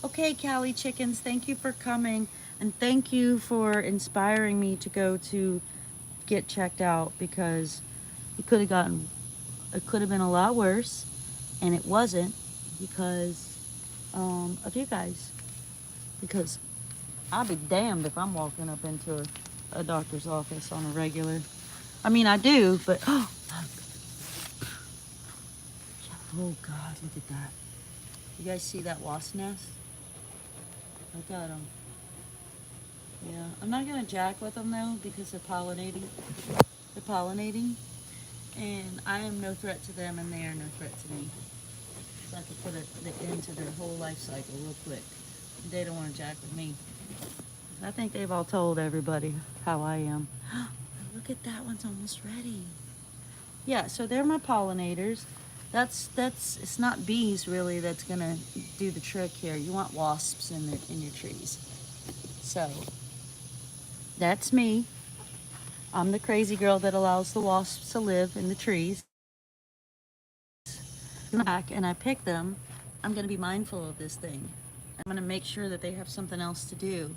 A: Okay, Callie chickens, thank you for coming. And thank you for inspiring me to go to get checked out, because it could have been a lot worse. And it wasn't, because of you guys. Because I'll be damned if I'm walking up into a doctor's office on a regular. I mean, I do, but oh God, look at that. You guys see that wasp nest? Look at them. Yeah, I'm not gonna jack with them though, because they're pollinating. They're pollinating, and I am no threat to them, and they are no threat to me. So I could put the end to their whole life cycle real quick. They don't want to jack with me. I think they've all told everybody how I am. Look at that one's almost ready. Yeah, so they're my pollinators. That's it's not bees really that's gonna do the trick here. You want wasps in your trees. So that's me. I'm the crazy girl that allows the wasps to live in the trees. Back and I pick them. I'm gonna be mindful of this thing. I'm gonna make sure that they have something else to do,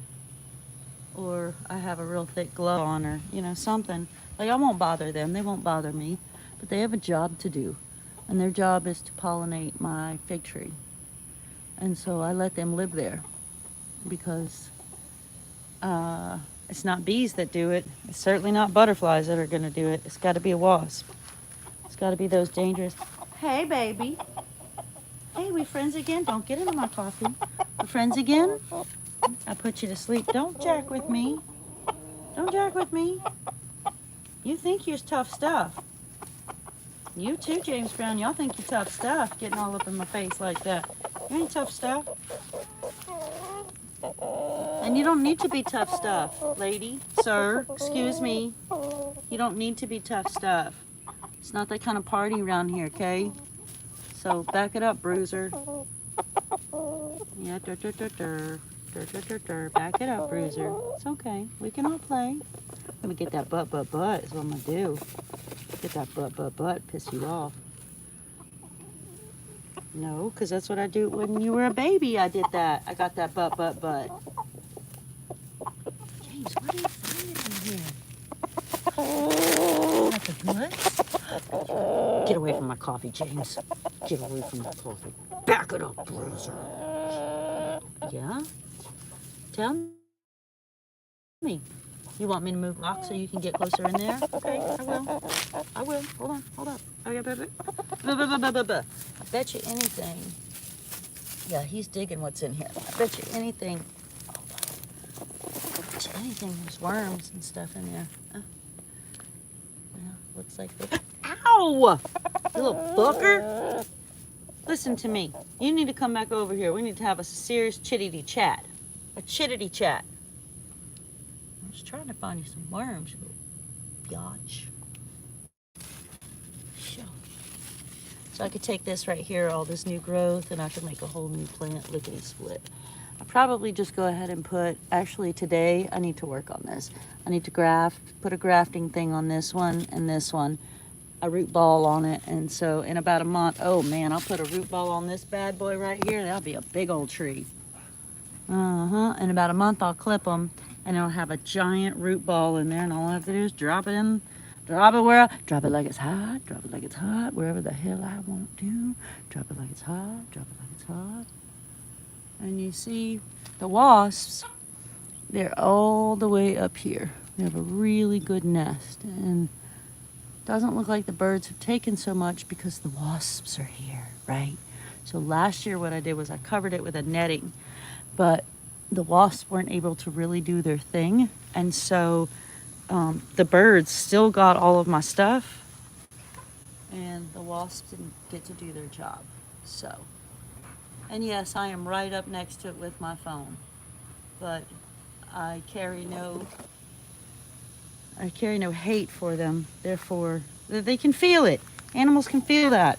A: or I have a real thick glove on, or something. Like, I won't bother them. They won't bother me, but they have a job to do, and their job is to pollinate my fig tree. And so I let them live there, because it's not bees that do it. It's certainly not butterflies that are going to do it. It's got to be a wasp. It's got to be those dangerous. Hey, baby. Hey, we friends again? Don't get into my coffee. We friends again? I put you to sleep. Don't jack with me. Don't jack with me. You think you're tough stuff. You too, James Brown. Y'all think you're tough stuff, getting all up in my face like that. You ain't tough stuff. And you don't need to be tough stuff, lady, sir, excuse me. You don't need to be tough stuff. It's not that kind of party around here, okay? So back it up, bruiser. Yeah, back it up, bruiser. It's okay. We can all play. Let me get that butt is what I'm gonna do. Get that butt, piss you off. No, because that's what I do when you were a baby. I did that. I got that butt. James, what are you finding in here? Not the goods? Get away from my coffee, James. Get away from my coffee. Back it up, bruiser. Yeah? Tell me. You want me to move rocks so you can get closer in there? Okay, I will. Hold on. I bet you anything. Yeah, he's digging what's in here. I bet you anything. I bet you anything there's worms and stuff in there. Yeah, looks like it. Ow! You little fucker. Listen to me. You need to come back over here. We need to have a serious chittity chat. A chittity chat. I was trying to find you some worms, you little biatch. So I could take this right here, all this new growth, and I could make a whole new plant, lickety-split. I'll probably just go ahead and actually today, I need to work on this. I need to put a grafting thing on this one and this one, a root ball on it, and so in about a month, oh man, I'll put a root ball on this bad boy right here. That'll be a big old tree. In about a month, I'll clip them, and it'll have a giant root ball in there, and all I have to do is drop it like it's hot, wherever the hell I want to. Drop it like it's hot. And you see the wasps, they're all the way up here. They have a really good nest, and Doesn't look like the birds have taken so much because the wasps are here, right? So last year what I did was I covered it with a netting, but the wasps weren't able to really do their thing. And so the birds still got all of my stuff and the wasps didn't get to do their job. So, and yes, I am right up next to it with my phone, but I carry no hate for them. Therefore, they can feel it. Animals can feel that.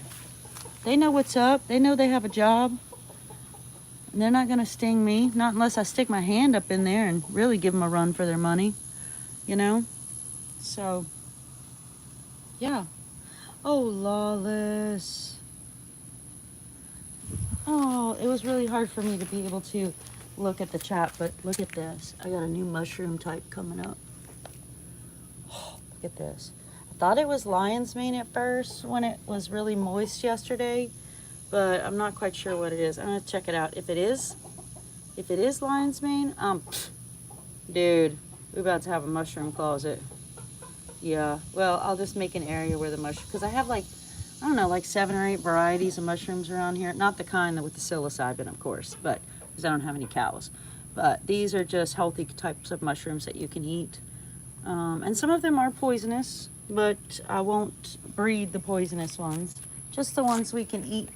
A: They know what's up. They know they have a job. And they're not going to sting me. Not unless I stick my hand up in there and really give them a run for their money. You know? So, yeah. Oh, Lawless. Oh, it was really hard for me to be able to look at the chat, but look at this. I got a new mushroom type coming up. Oh, look at this. I thought it was lion's mane at first when it was really moist yesterday, but I'm not quite sure what it is. I'm gonna check it out. If it is lion's mane, dude, we're about to have a mushroom closet. Yeah, well, I'll just make an area where the mushroom, because I have like, I don't know, like 7 or 8 varieties of mushrooms around here. Not the kind that with the psilocybin, of course, but because I don't have any cows. But these are just healthy types of mushrooms that you can eat. And some of them are poisonous, but I won't breed the poisonous ones. Just the ones we can eat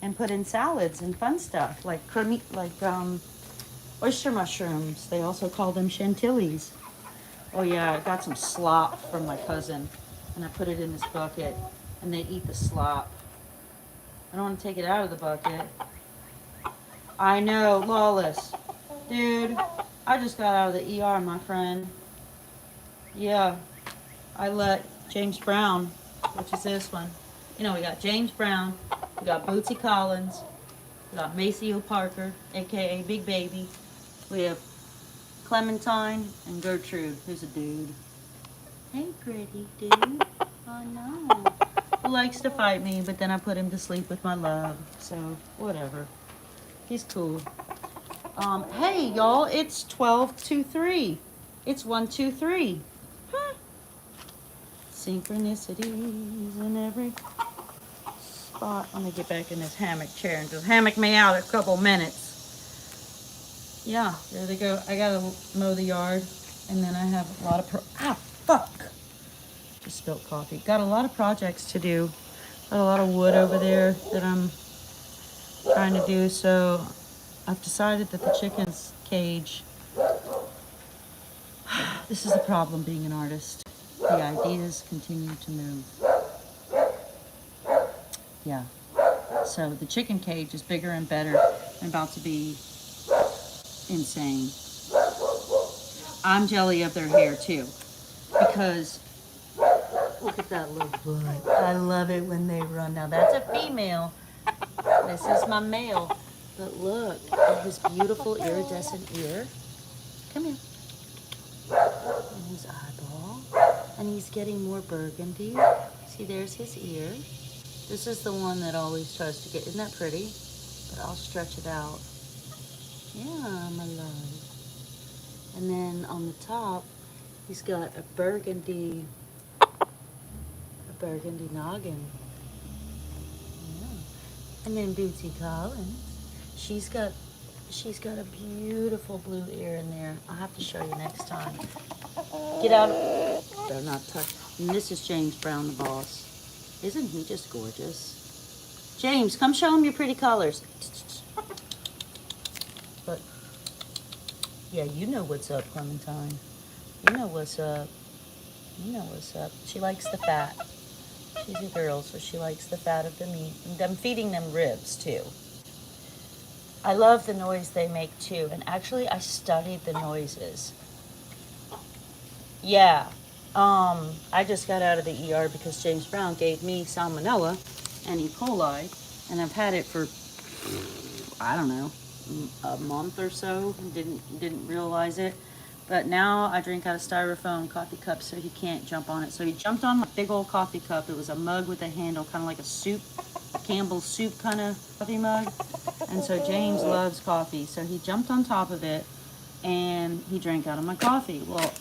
A: and put in salads and fun stuff, like oyster mushrooms. They also call them chantillies. Oh yeah, I got some slop from my cousin, and I put it in this bucket, and they eat the slop. I don't want to take it out of the bucket. I know, Lawless. Dude, I just got out of the ER, my friend. Yeah, I let James Brown, which is this one. You know, we got James Brown, we got Bootsy Collins, we got Maceo Parker, aka Big Baby. We have Clementine and Gertrude, who's a dude. Hey, pretty dude. Oh no. Who likes to fight me, but then I put him to sleep with my love. So, whatever. He's cool. Hey, y'all, it's 12:23. It's 1:23. Huh. Synchronicities in every spot. Let me get back in this hammock chair and just hammock me out a couple minutes. Yeah, there they go. I gotta mow the yard, and then I have a lot of fuck! Just spilled coffee. Got a lot of projects to do. Got a lot of wood over there that I'm trying to do. So I've decided that the chicken's cage. This is the problem being an artist. The ideas continue to move. Yeah. So the chicken cage is bigger and better and about to be insane. I'm jelly of their hair too, because look at that little butt. I love it when they run. Now that's a female. This is my male. But look at his beautiful iridescent ear. Come here. And his eyeball. And he's getting more burgundy. See, there's his ear. This is the one that always tries to get, isn't that pretty? But I'll stretch it out. Yeah, my love. And then on the top, he's got a burgundy noggin. Yeah. And then Bootsy Collins, she's got a beautiful blue ear in there. I'll have to show you next time. Get out. They're not touched. And this is James Brown, the boss. Isn't he just gorgeous? James, come show him your pretty colors. But yeah, you know what's up, Clementine. You know what's up. You know what's up. She likes the fat. She's a girl, so she likes the fat of the meat. And I'm feeding them ribs, too. I love the noise they make, too. And actually, I studied the noises. Yeah. I just got out of the ER because James Brown gave me salmonella and E. coli. And I've had it for, I don't know, a month or so. Didn't realize it. But now I drink out of styrofoam coffee cups so he can't jump on it. So he jumped on my big old coffee cup. It was a mug with a handle, kind of like a Campbell's soup kind of coffee mug. And so James loves coffee. So he jumped on top of it and he drank out of my coffee. Well,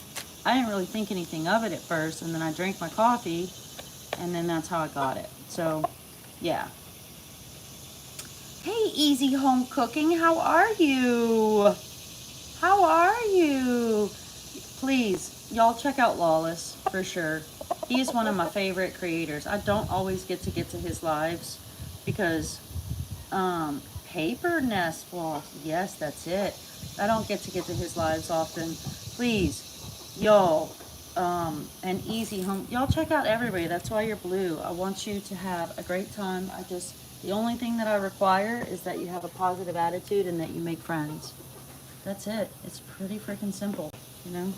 A: I didn't really think anything of it at first. And then I drank my coffee And then that's how I got it. So, yeah. Hey, Easy Home Cooking, how are you? How are you? Please, y'all check out Lawless for sure. He is one of my favorite creators. I don't always get to his lives because paper nest floss. Yes, that's it. I don't get to his lives often. Please, y'all, and Easy Home. Y'all check out everybody. That's why you're blue. I want you to have a great time. The only thing that I require is that you have a positive attitude and that you make friends. That's it. It's pretty freaking simple, you know?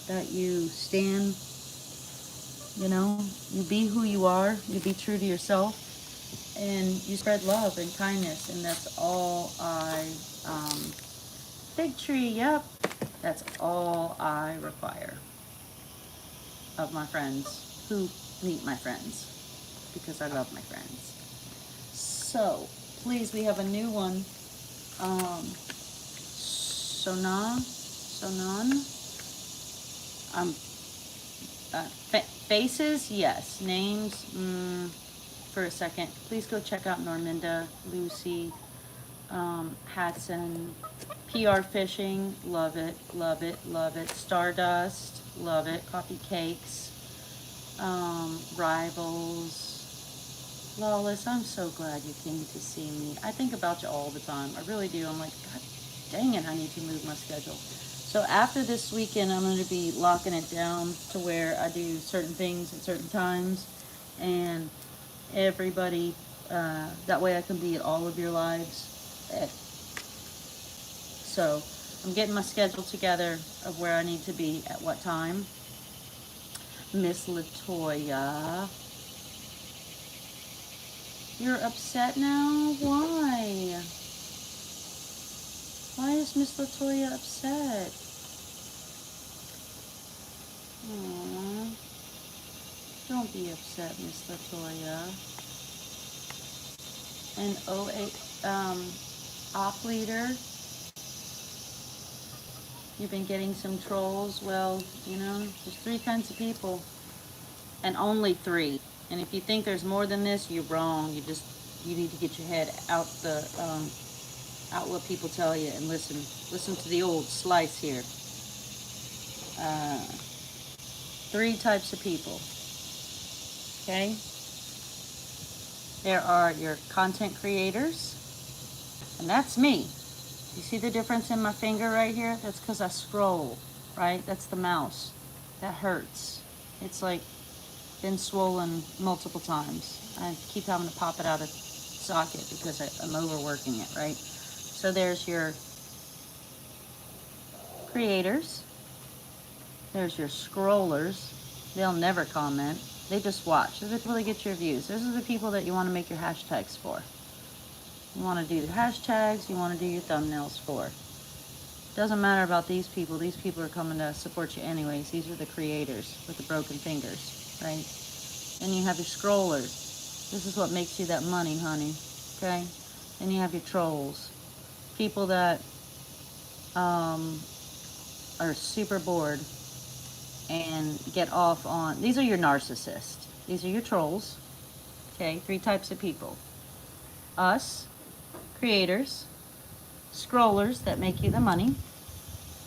A: That you stand, you know, you be who you are, you be true to yourself, and you spread love and kindness, and that's all big tree, yep, that's all I require of my friends who meet my friends, because I love my friends. So, please, we have a new one, Sonan, faces, yes, names, for a second, please go check out Norminda, Lucy, Hatson, PR Fishing, love it, love it, love it. Stardust, love it. Coffee Cakes, Rivals, Lawless, I'm so glad you came to see me. I think about you all the time. I really do. I'm like, God dang it, I need to move my schedule. So after this weekend, I'm going to be locking it down to where I do certain things at certain times. And everybody, that way I can be at all of your lives. So I'm getting my schedule together of where I need to be at what time. Miss Latoya, you're upset now? Why? Why is Miss Latoya upset? Aww. Don't be upset, Miss Latoya. And op leader, you've been getting some trolls. Well, you know, there's 3 kinds of people, and only 3. And if you think there's more than this, you're wrong. You need to get your head out out what people tell you and listen to the old slice here. 3 types of people. Okay? There are your content creators, and that's me. You see the difference in my finger right here? That's because I scroll, right? That's the mouse. That hurts. It's like been swollen multiple times. I keep having to pop it out of socket because I'm overworking it, right? So there's your creators. There's your scrollers. They'll never comment. They just watch. This is really get your views. Those are the people that you want to make your hashtags for. You want to do the hashtags. You want to do your thumbnails for. Doesn't matter about these people. These people are coming to support you anyways. These are the creators with the broken fingers, right? Then you have your scrollers. This is what makes you that money, honey. Okay? Then you have your trolls. People that are super bored and get off on... These are your narcissists. These are your trolls. Okay? 3 types of people. Us, creators, scrollers that make you the money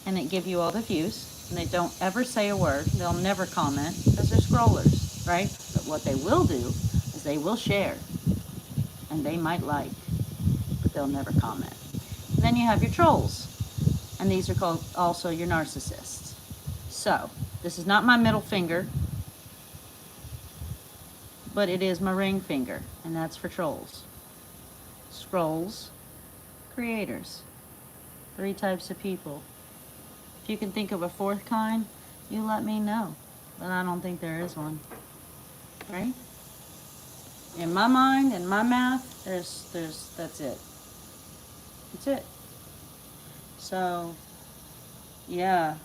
A: and that give you all the views, and they don't ever say a word. They'll never comment because they're scrollers, right? But what they will do is they will share, and they might like, but they'll never comment. And then you have your trolls, and these are called also your narcissists. So this is not my middle finger, but it is my ring finger, and that's for trolls. Scrolls, creators, 3 types of people. If you can think of a 4th kind, you let me know. But I don't think there is one. Right? In my mind, in my math, that's it. That's it. So, yeah.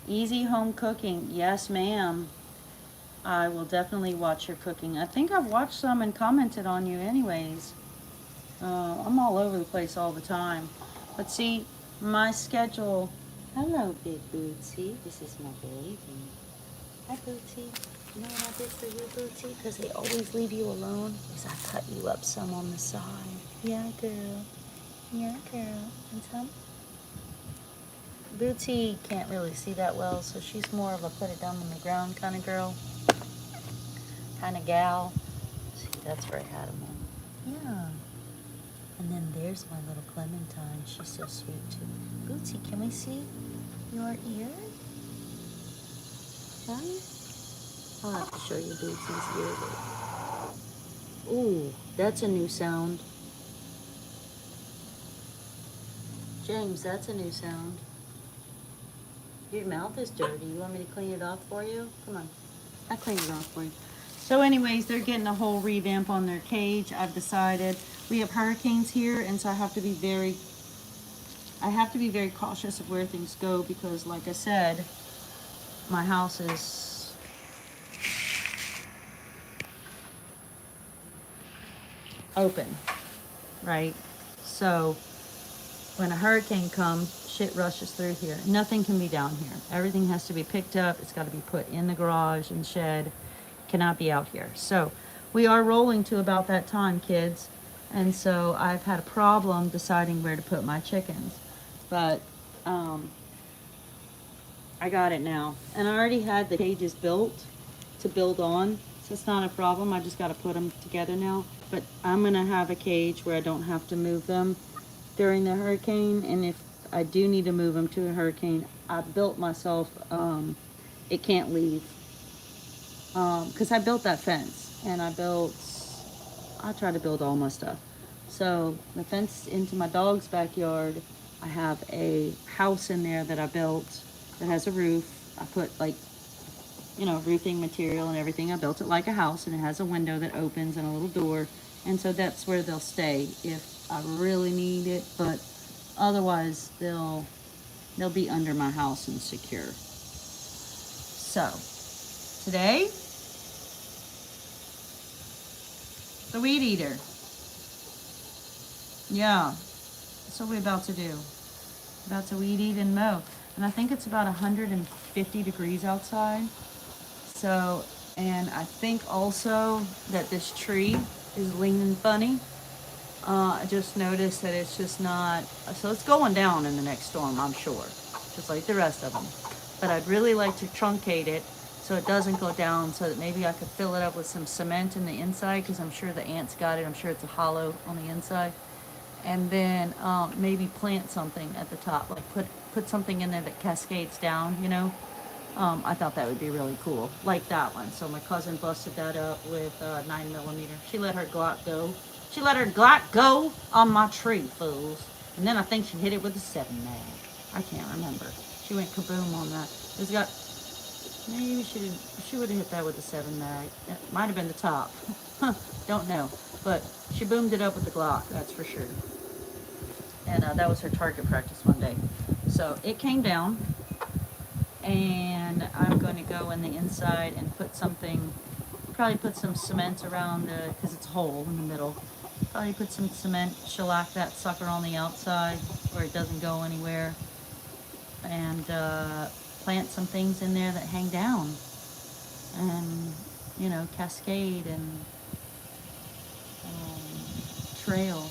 A: Easy home cooking. Yes, ma'am. I will definitely watch your cooking. I think I've watched some and commented on you anyways. I'm all over the place all the time. But see, my schedule... Hello, Big Bootsy. This is my baby. Hi, Bootsy. You know what I did for you, Bootsy? Because they always leave you alone. Is I cut you up some on the side. Yeah, girl. Yeah, girl. And some? Bootsy can't really see that well, so she's more of a put it down on the ground kind of girl. Kind of gal. See, that's where I had him on. Yeah. And then there's my little Clementine. She's so sweet, too. Bootsy, can we see your ear? Huh? I'll have to show you Bootsy's ear. Ooh, that's a new sound. James, that's a new sound. Your mouth is dirty. You want me to clean it off for you? Come on. I'll clean it off for you. So anyways, they're getting a whole revamp on their cage. I've decided we have hurricanes here, and so I have to be very cautious of where things go because, like I said, my house is open, right? So when a hurricane comes, shit rushes through here. Nothing can be down here. Everything has to be picked up. It's got to be put in the garage and shed. Cannot be out here. So we are rolling to about that time, kids. And so I've had a problem deciding where to put my chickens. But I got it now. And I already had the cages built to build on. So it's not a problem. I just got to put them together now. But I'm going to have a cage where I don't have to move them during the hurricane. And if I do need to move them to a hurricane, I built myself, it can't leave. Because I built that fence. And I try to build all my stuff. So the fence into my dog's backyard, I have a house in there that I built that has a roof. I put like, roofing material and everything. I built it like a house, and it has a window that opens and a little door. And so that's where they'll stay if I really need it. But otherwise, they'll be under my house and secure. So today, the weed eater. Yeah, that's what we're about to do. About to weed eat and mow. And I think it's about 150 degrees outside. So, and I think also that this tree is leaning funny. I just noticed that it's just not, so it's going down in the next storm, I'm sure. Just like the rest of them. But I'd really like to truncate it so it doesn't go down, so that maybe I could fill it up with some cement in the inside, because I'm sure the ants got it. I'm sure it's a hollow on the inside. And then maybe plant something at the top, like put something in there that cascades down, I thought that would be really cool, like that one. So my cousin busted that up with 9mm. She let her Glock go. She let her Glock go on my tree, fools. And then I think she hit it with a 7 mag. I can't remember. She went kaboom on that. It's got, maybe she didn't. She would have hit that with a 7 mag. It might have been the top. Don't know. But she boomed it up with the Glock, that's for sure. And that was her target practice one day. So it came down, and I'm going to go in the inside and put something, probably put some cement around, because it's a hole in the middle. Probably put some cement, shellac that sucker on the outside where it doesn't go anywhere. And plant some things in there that hang down. And, cascade and trail.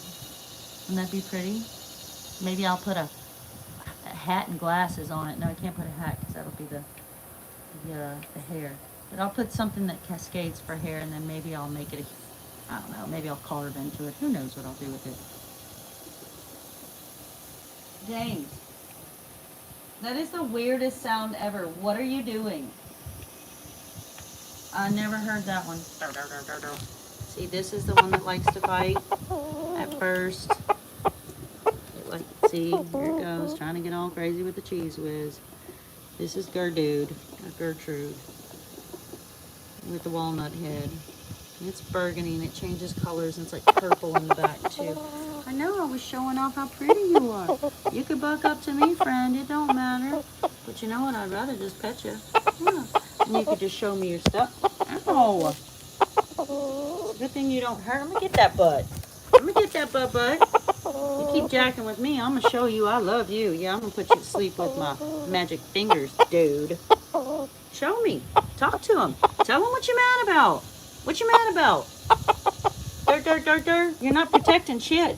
A: Wouldn't that be pretty? Maybe I'll put a hat and glasses on it. No, I can't put a hat because that'll be the hair. But I'll put something that cascades for hair, and then maybe I'll make it I don't know, maybe I'll carve into it. Who knows what I'll do with it. James, that is the weirdest sound ever. What are you doing? I never heard that one. See, this is the one that likes to fight at first. See, here it goes, trying to get all crazy with the cheese whiz. This is Gertrude with the walnut head. It's burgundy and it changes colors, and it's like purple in the back too. I know, I was showing off how pretty you are. You could buck up to me, friend, it don't matter. But you know what, I'd rather just pet you. Yeah. And you could just show me your stuff. Ow! It's a good thing you don't hurt. Let me get that butt. Let me get that butt. You keep jacking with me, I'm gonna show you I love you. Yeah, I'm gonna put you to sleep with my magic fingers, dude. Show me. Talk to him. Tell him what you're mad about. What you mad about? You're not protecting shit.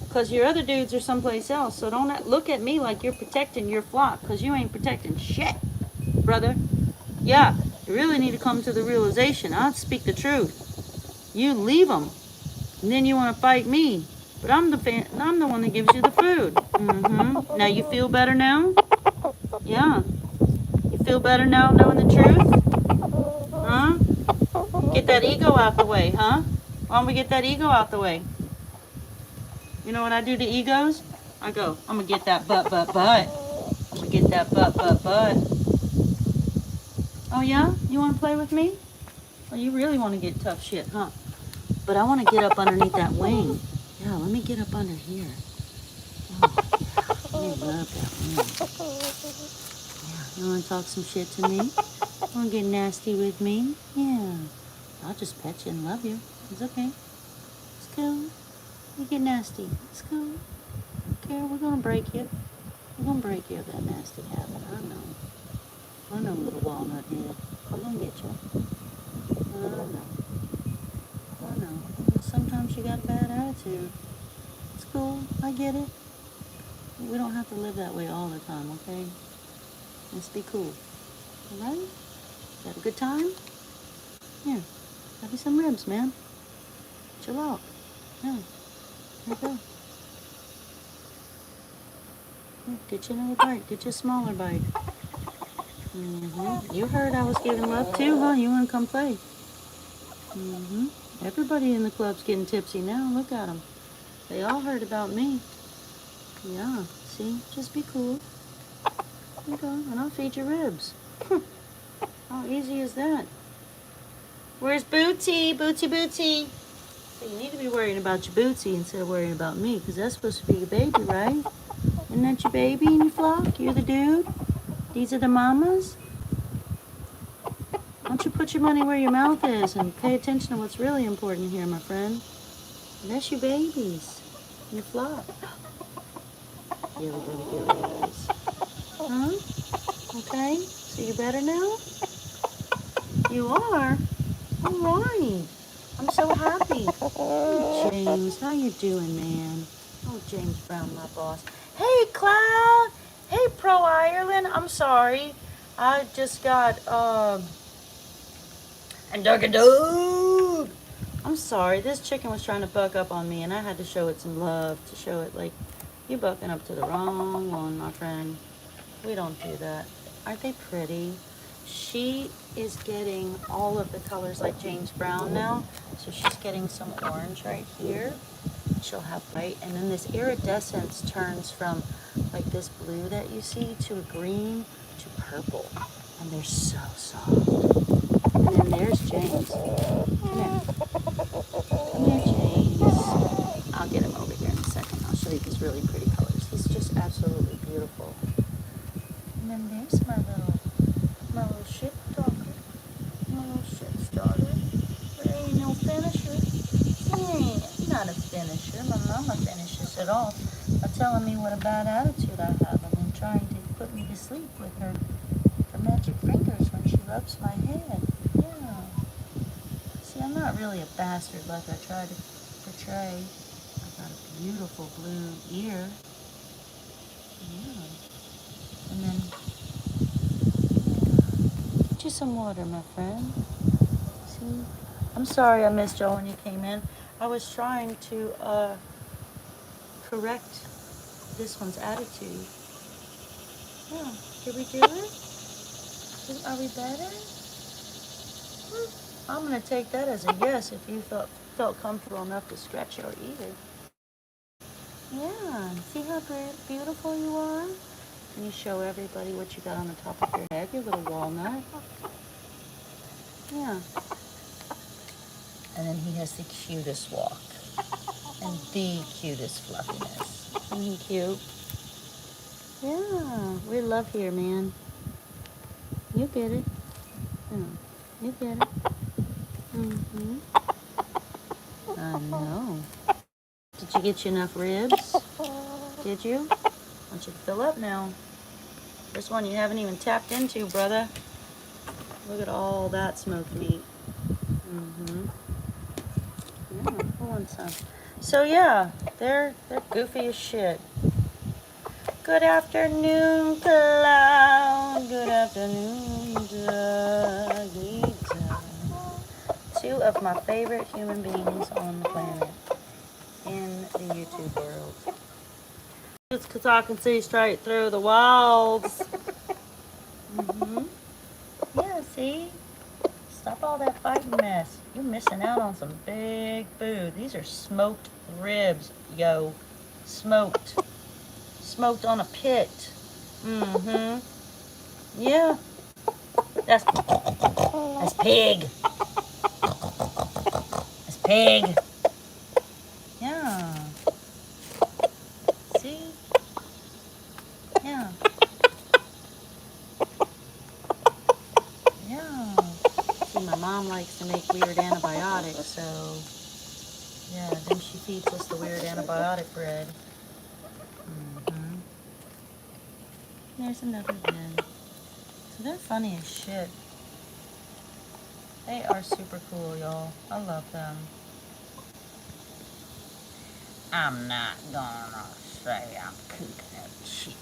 A: Because your other dudes are someplace else. So don't look at me like you're protecting your flock. Because you ain't protecting shit, brother. Yeah, you really need to come to the realization. I'll speak the truth. You leave them. And then you want to fight me. But I'm the one that gives you the food. Now you feel better now? Yeah. You feel better now knowing the truth? Huh? Get that ego out the way, huh? Why don't we get that ego out the way? You know what I do to egos? I go, I'm going to get that butt. I'm going to get that butt. Oh, yeah? You want to play with me? Well, you really want to get tough shit, huh? But I want to get up underneath that wing. Yeah, let me get up under here. Oh, yeah. I love that wing. Yeah, you want to talk some shit to me? Want to get nasty with me? Yeah. I'll just pet you and love you. It's okay. It's cool. You get nasty. It's cool. Okay, we're going to break you. We're going to break you of that nasty habit. I know, little walnut head. We're going to get you. I know. Sometimes you got a bad attitude. It's cool. I get it. We don't have to live that way all the time, okay? Let's be cool. Alright? Had a good time? Here. Have you some ribs, man. Chill out. Yeah. Here you go. Here, get you another bite. Get you a smaller bite. You heard I was giving love too, huh? You want to come play? Everybody in the club's getting tipsy now. Look at them. They all heard about me. Yeah. See? Just be cool. Here you go. And I'll feed you ribs. How easy is that? Where's Bootsy? Bootsy. So you need to be worrying about your Bootsy instead of worrying about me, because that's supposed to be your baby, right? Isn't that your baby in your flock? You're the dude? These are the mamas? Why don't you put your money where your mouth is and pay attention to what's really important here, my friend? And that's your babies. Your flock. Here we go. Huh? Okay? So you better now? You are? All right. I'm so happy. Hey, James, how you doing, man? Oh, James Brown, my boss. Hey, Cloud. Hey, Pro Ireland. I'm sorry. I just got, and Dug. I'm sorry. This chicken was trying to buck up on me, and I had to show it some love to show it, like, you're bucking up to the wrong one, my friend. We don't do that. Aren't they pretty? She is getting all of the colors like James Brown now. So she's getting some orange right here. She'll have white. And then this iridescence turns from like this blue that you see to a green to purple. And they're so soft. And then there's James. Come here. Come here, James. I'll get him over here in a second. I'll show you these really pretty colors. He's just absolutely beautiful. And then there's my little ship talker. My little ship starter. There ain't no finisher. You're not a finisher. My mama finishes it all by telling me what a bad attitude I have and then trying to put me to sleep with her magic fingers when she rubs my head. Yeah. See, I'm not really a bastard like I try to portray. I've got a beautiful blue ear. Yeah. And then get you some water, my friend. See? I'm sorry I missed y'all when you came in. I was trying to correct this one's attitude. Yeah. Did we do it? Are we better? I'm going to take that as a yes if you felt comfortable enough to stretch your ear. Yeah. See how beautiful you are? Can you show everybody what you got on the top of your head, your little walnut? Yeah. And then he has the cutest walk. And the cutest fluffiness. Isn't he cute? Yeah. We love here, man. You get it. Yeah. You get it. I know. Did you get you enough ribs? Did you? I want you to fill up now. This one you haven't even tapped into, brother. Look at all that smoked meat. Mm-hmm. Yeah, pulling some. So yeah, they're goofy as shit. Good afternoon, cloud. Good afternoon, Doggy. Two of my favorite human beings on the planet in the YouTube world. It's because I can see straight through the walls. Mm-hmm. Yeah, see? Stop all that fighting mess. You're missing out on some big food. These are smoked ribs, yo. Smoked. Smoked on a pit. Mm-hmm. Yeah. That's pig. That's pig. Yeah. See? Yeah. Yeah. See, my mom likes to make weird antibiotics, so yeah, then she feeds us the weird antibiotic bread. Mm-hmm. There's another one. So they're funny as shit. They are super cool, y'all. I love them. I'm not gonna say I'm cooking a chicken.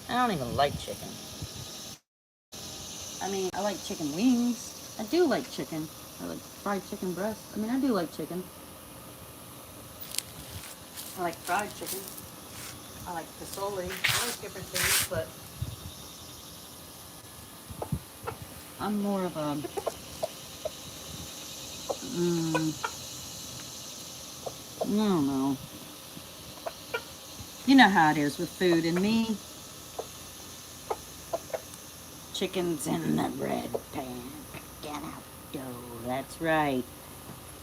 A: I don't even like chicken. I mean, I like chicken wings. I do like chicken. I like fried chicken breast. I mean, I do like chicken. I like fried chicken. I like pozole. I like different things, but I'm more of a, I don't know. You know how it is with food and me. Chicken's in the bread pan. Get out dough. That's right.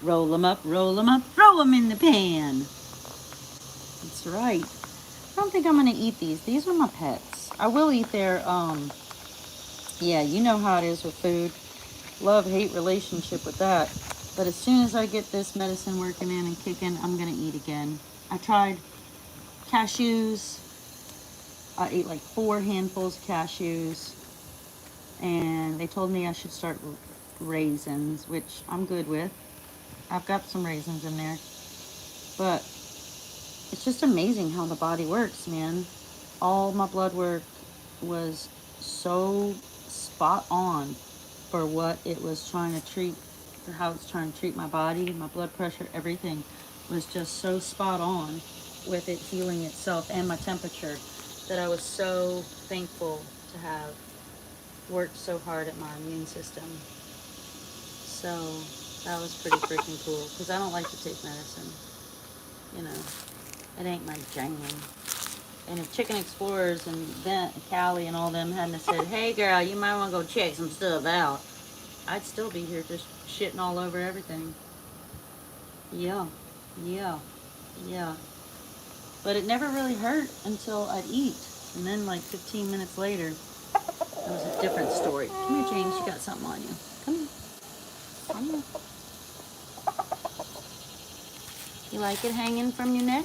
A: Roll them up, roll them up, throw them in the pan. That's right. I don't think I'm going to eat these. These are my pets. I will eat their, yeah, you know how it is with food. Love-hate relationship with that. But as soon as I get this medicine working in and kicking, I'm going to eat again. I tried cashews. I ate like 4 handfuls of cashews. And they told me I should start raisins, which I'm good with. I've got some raisins in there. But it's just amazing how the body works, man. All my blood work was so spot on for what it was trying to treat, for how it's trying to treat my body, my blood pressure, everything was just so spot on with it healing itself and my temperature that I was so thankful to have worked so hard at my immune system. So that was pretty freaking cool because I don't like to take medicine. You know, it ain't my jam. And if Chicken Explorers and Callie and all them hadn't said, hey girl, you might want to go check some stuff out, I'd still be here just shitting all over everything. Yeah, yeah, yeah. But it never really hurt until I'd eat. And then like 15 minutes later, it was a different story. Come here, James, you got something on you. Come here. Come here. You like it hanging from your neck?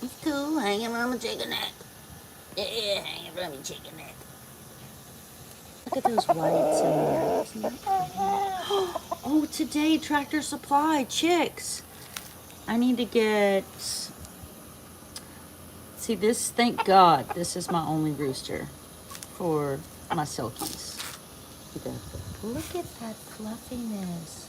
A: It's cool, hanging from a chicken neck. Yeah, hanging from your chicken neck. Look at those whites in there. Isn't that pretty? Oh, today, Tractor Supply, chicks. I need to get... See, this, thank God, this is my only rooster for my silkies. Look at that fluffiness.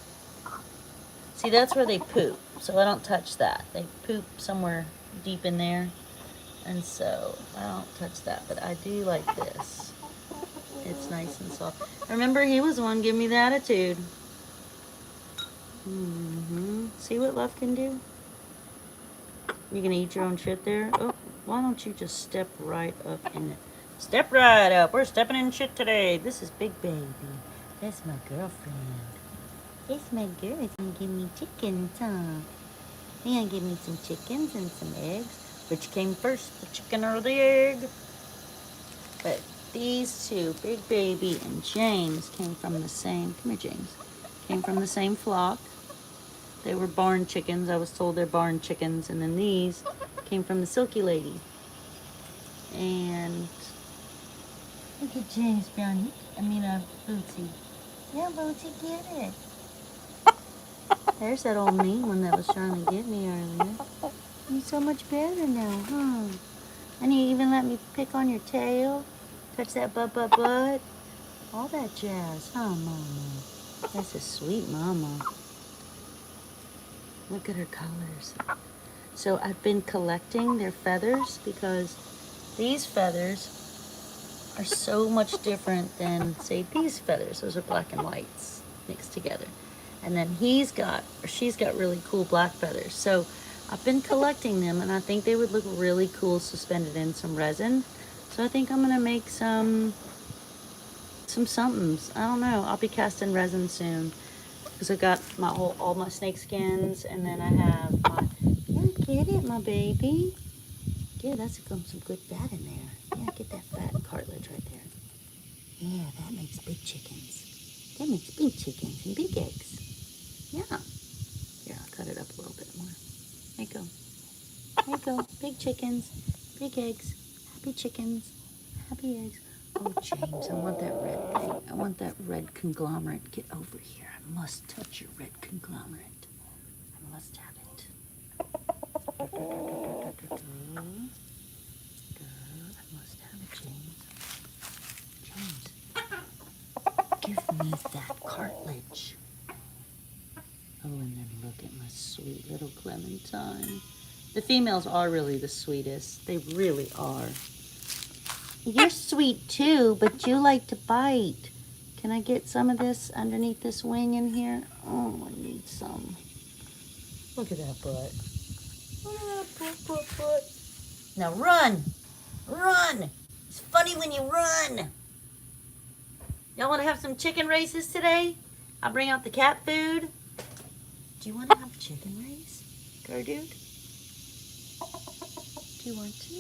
A: See, that's where they poop, so I don't touch that. They poop somewhere deep in there, and so I don't touch that, but I do like this. It's nice and soft. Remember, he was the one giving me the attitude. See what love can do? You gonna eat your own shit there? Oh, why don't you just step right up in it? Step right up. We're stepping in shit today. This is Big Baby. That's my girlfriend. That's my girl. It's gonna give me chickens, huh? You're gonna give me some chickens and some eggs. Which came first, the chicken or the egg? But these two, Big Baby and James, came from the same, come here James, came from the same flock. They were barn chickens. I was told they're barn chickens. And then these came from the Silky Lady. And look at James Brownie. Bootsy. Yeah, Bootsy, get it. There's that old mean one that was trying to get me earlier. You're so much better now, huh? And you even let me pick on your tail, touch that butt. All that jazz, huh, Mama? That's a sweet Mama. Look at her colors. So I've been collecting their feathers because these feathers are so much different than, say, these feathers. Those are black and whites mixed together. And then she's got really cool black feathers. So I've been collecting them, and I think they would look really cool suspended in some resin. So I think I'm gonna make some somethings. I don't know. I'll be casting resin soon because I got all my snake skins, and then I have my. Yeah, get it, my baby. Yeah, that's some good fat in there. Yeah, get that fat cartilage right there. Yeah, that makes big chickens. That makes big chickens and big eggs. Yeah. Here, I'll cut it up a little bit more. There you go. There you go. Big chickens, big eggs, happy chickens, happy eggs. Oh, James, I want that red thing. I want that red conglomerate. Get over here. I must touch your red conglomerate. I must have it. I must have it, James. James, give me that cartilage. Oh, and then look at my sweet little Clementine. The females are really the sweetest. They really are. You're sweet too, but you like to bite. Can I get some of this underneath this wing in here? Oh, I need some. Look at that butt. Look at that butt. Now run! Run! It's funny when you run. Y'all want to have some chicken races today? I'll bring out the cat food. Do you want to have a chicken race, Gertrude? Do you want to?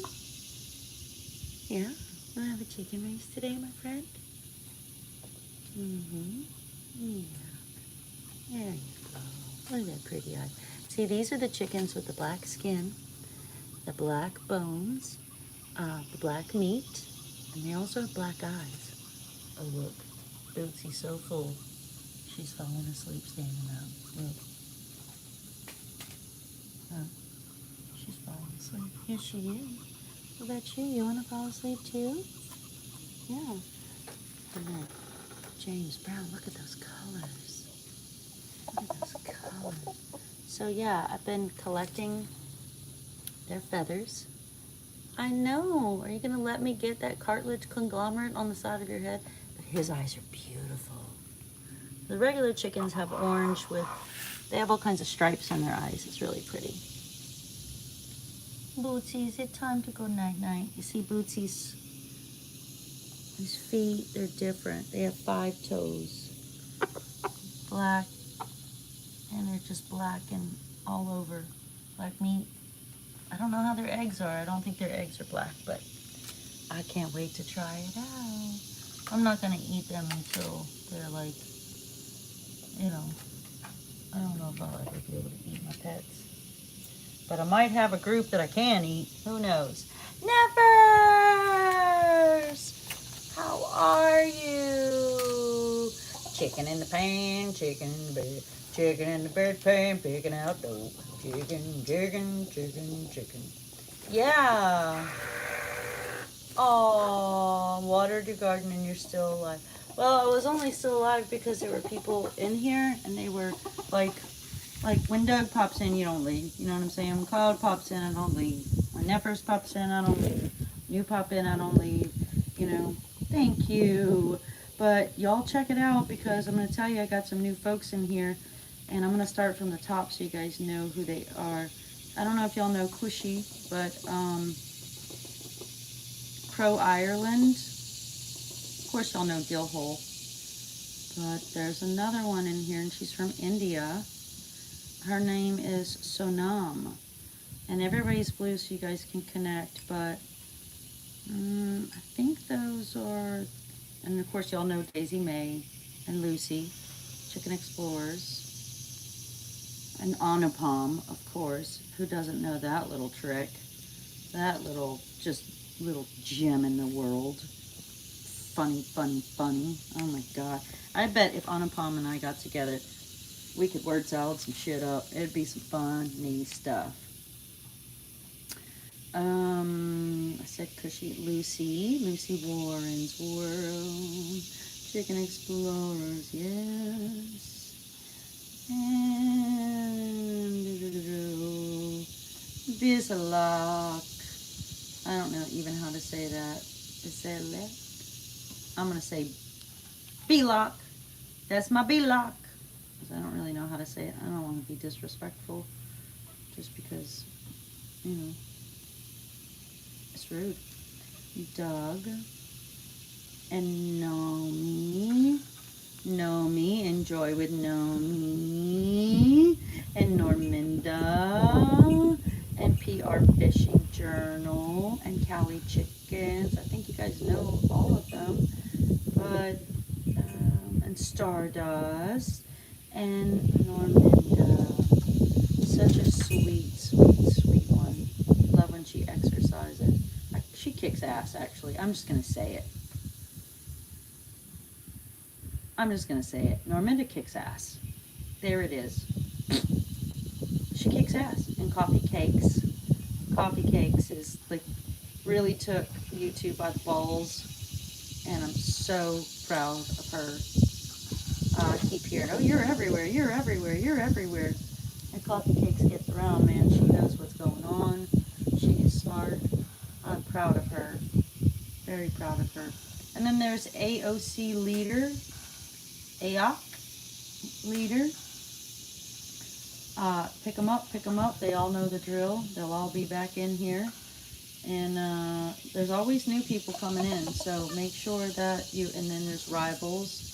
A: Yeah? You want to have a chicken race today, my friend? Mm-hmm. Yeah. There you go. Look at that pretty eye. See, these are the chickens with the black skin, the black bones, the black meat, and they also have black eyes. Oh, look. Bootsy's so full. She's falling asleep standing up. Look. Huh? She's falling asleep. Yes, she is. What about you? You want to fall asleep too? Yeah. And then James Brown, look at those colors. Look at those colors. So yeah, I've been collecting their feathers. I know. Are you going to let me get that cartilage conglomerate on the side of your head? But his eyes are beautiful. The regular chickens have orange they have all kinds of stripes on their eyes. It's really pretty. Bootsy, is it time to go night-night? You see Bootsy's his feet, they're different. They have 5 toes. Black, and they're just black and all over. Black meat. I don't know how their eggs are. I don't think their eggs are black, but I can't wait to try it out. I'm not going to eat them until they're like, I don't know if I'll ever be able to eat my pets. But I might have a group that I can eat. Who knows? Nevers! How are you? Chicken in the pan, chicken in the bed. Chicken in the bed pan, picking out dough. Chicken. Yeah. Oh, watered your garden and you're still alive. Well, I was only still alive because there were people in here and they were like when Doug pops in, you don't leave. You know what I'm saying? When Cloud pops in, I don't leave. When Neffers pops in, I don't leave. You pop in, I don't leave. Thank you. But y'all check it out because I'm going to tell you I got some new folks in here. And I'm going to start from the top so you guys know who they are. I don't know if y'all know Cushy, but Crow Ireland. Of course y'all know Gilhole. But there's another one in here and she's from India. Her name is Sonam. And everybody's blue so you guys can connect. But I think those are... And of course y'all know Daisy May and Lucy. Chicken Explorers. And Anupam, of course. Who doesn't know that little trick? That little gem in the world. funny, funny, funny. Oh my God. I bet if Anupam and I got together, we could word salad some shit up. It'd be some funny stuff. I said Cushy Lucy Warren's World, Chicken Explorers, yes, and Bisalak. I don't know even how to say that. Bisalak. I'm gonna say Belok. That's my Belok. I don't really know how to say it. I don't want to be disrespectful, just because, you know, it's rude. Doug and Nomi, enjoy with Nomi, and Norminda, and PR Fishing Journal, and Cali Chickens. I think you guys know all of them, but, and Stardust, and Norminda. Such a sweet, sweet, sweet one. Love when she exercises. She kicks ass, actually. I'm just going to say it. Norminda kicks ass. There it is. She kicks ass. And Coffee Cakes. Coffee Cakes is like, really took YouTube by the balls. And I'm so proud of her. I keep hearing, oh, you're everywhere, you're everywhere, you're everywhere. And Coffee Cakes gets around, man. She knows what's going on. She is smart. I'm proud of her. Very proud of her. And then there's AOC Leader. AOC Leader. Pick them up, pick them up. They all know the drill. They'll all be back in here. And there's always new people coming in. So make sure that you, and then there's Rivals.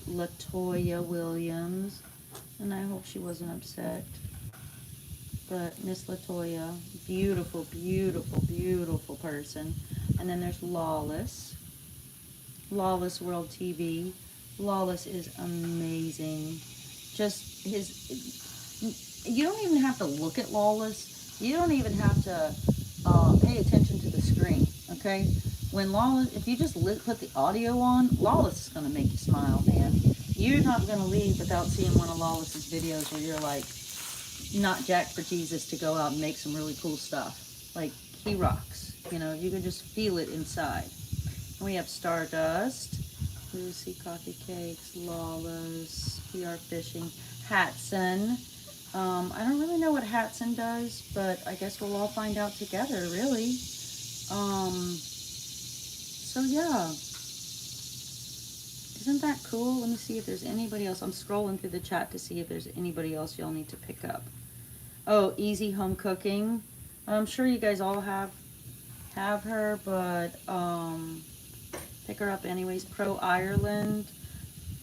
A: Latoya Williams. And I hope she wasn't upset. But Miss Latoya, beautiful, beautiful, beautiful person. And then there's Lawless. Lawless World TV. Lawless is amazing. Just you don't even have to look at Lawless. You don't even have to pay attention to the screen, okay? When Lawless, if you just put the audio on, Lawless is going to make you smile, man. You're not going to leave without seeing one of Lawless's videos where you're like, not jack for Jesus to go out and make some really cool stuff. Like, he rocks. You know, you can just feel it inside. And we have Stardust, Lucy Coffee Cakes, Lawless, PR Fishing, Hatson. I don't really know what Hatson does, but I guess we'll all find out together, really. So yeah. Isn't that cool? Let me see if there's anybody else. I'm scrolling through the chat to see if there's anybody else y'all need to pick up. Oh, Easy Home Cooking. I'm sure you guys all have her, but pick her up anyways. Pro Ireland.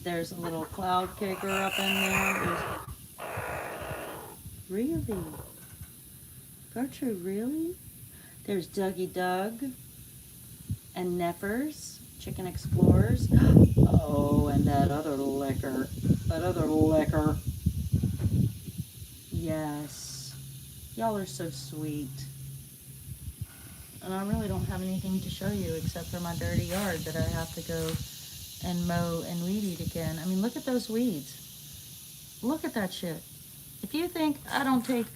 A: There's a little cloud kicker up in there. Really? Gertrude, really? There's Dougie Doug and Neffers, Chicken Explorers. Oh, and that other liquor. Yes. Y'all are so sweet. And I really don't have anything to show you except for my dirty yard that I have to go and mow and weed eat again. I mean, look at those weeds. Look at that shit. If you think I don't take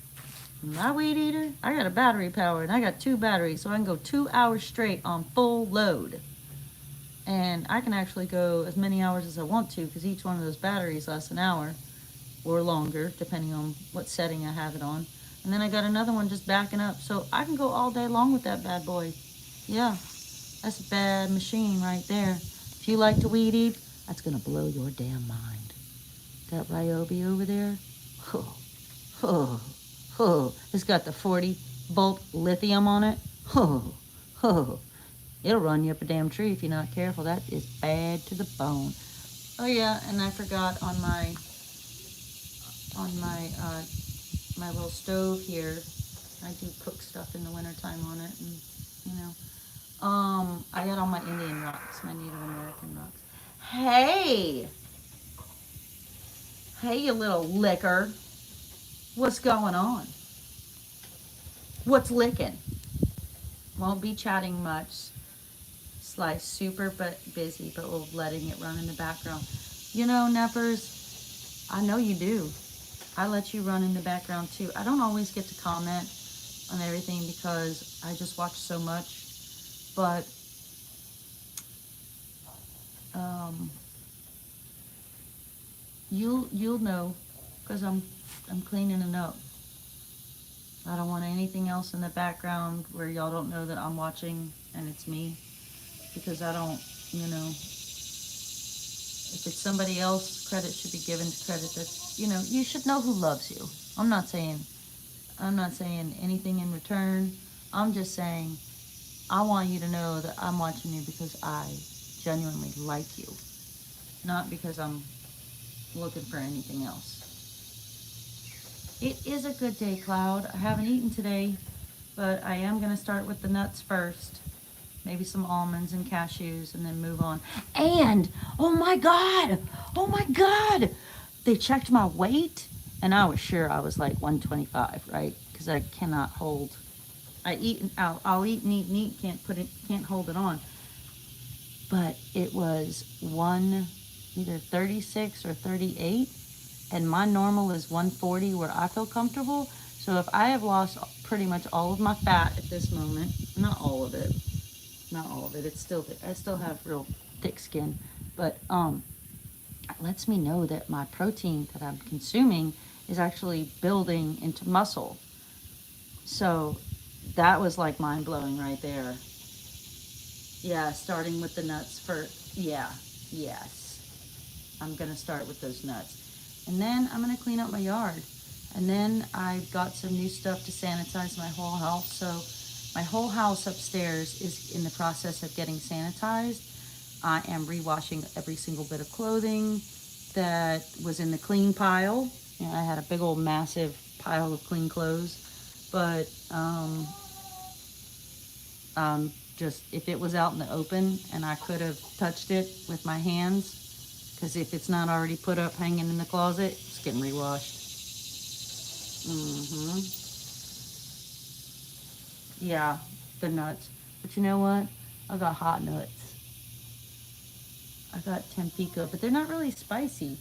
A: my weed eater, I got a battery powered. I got 2 batteries, so I can go 2 hours straight on full load. And I can actually go as many hours as I want to, because each one of those batteries lasts an hour or longer, depending on what setting I have it on. And then I got another one just backing up, so I can go all day long with that bad boy. Yeah, that's a bad machine right there. If you like to weed eat, that's gonna blow your damn mind. That Ryobi over there, it's got the 40-volt lithium on it. It'll run you up a damn tree if you're not careful. That is bad to the bone. Oh yeah, and I forgot on my my little stove here. I do cook stuff in the wintertime on it, and you know. I got all my Indian rocks, my Native American rocks. Hey, you little licker. What's going on? What's licking? Won't be chatting much. Sly's super busy, but we're letting it run in the background. You know, Neppers, I know you do. I let you run in the background too. I don't always get to comment on everything because I just watch so much, but um, you'll know because I'm cleaning it up. I don't want anything else in the background where y'all don't know that I'm watching and it's me, because I don't, you know, if it's somebody else, credit should be given to credit. That, you know, you should know who loves you. I'm not saying anything in return. I'm just saying I want you to know that I'm watching you because I genuinely like you, not because I'm looking for anything else. It is a good day, Cloud. I haven't eaten today, but I am going to start with the nuts first. Maybe some almonds and cashews and then move on. And, oh my God, they checked my weight and I was sure I was like 125, right? Because I cannot hold, I'll eat and eat and eat, can't hold it on. But it was either 36 or 38, and my normal is 140 where I feel comfortable. So if I have lost pretty much all of my fat at this moment, not all of it, it's still, I still have real thick skin, but it lets me know that my protein that I'm consuming is actually building into muscle. So that was like mind blowing right there. Yeah, starting with the nuts for, yeah, yes. I'm gonna start with those nuts. And then I'm gonna clean up my yard. And then I've got some new stuff to sanitize my whole house. So my whole house upstairs is in the process of getting sanitized. I am rewashing every single bit of clothing that was in the clean pile. You know, I had a big old massive pile of clean clothes. But just if it was out in the open and I could have touched it with my hands, because if it's not already put up hanging in the closet, it's getting rewashed. Yeah, the nuts. But you know what? I got hot nuts. I got Tampico, but they're not really spicy.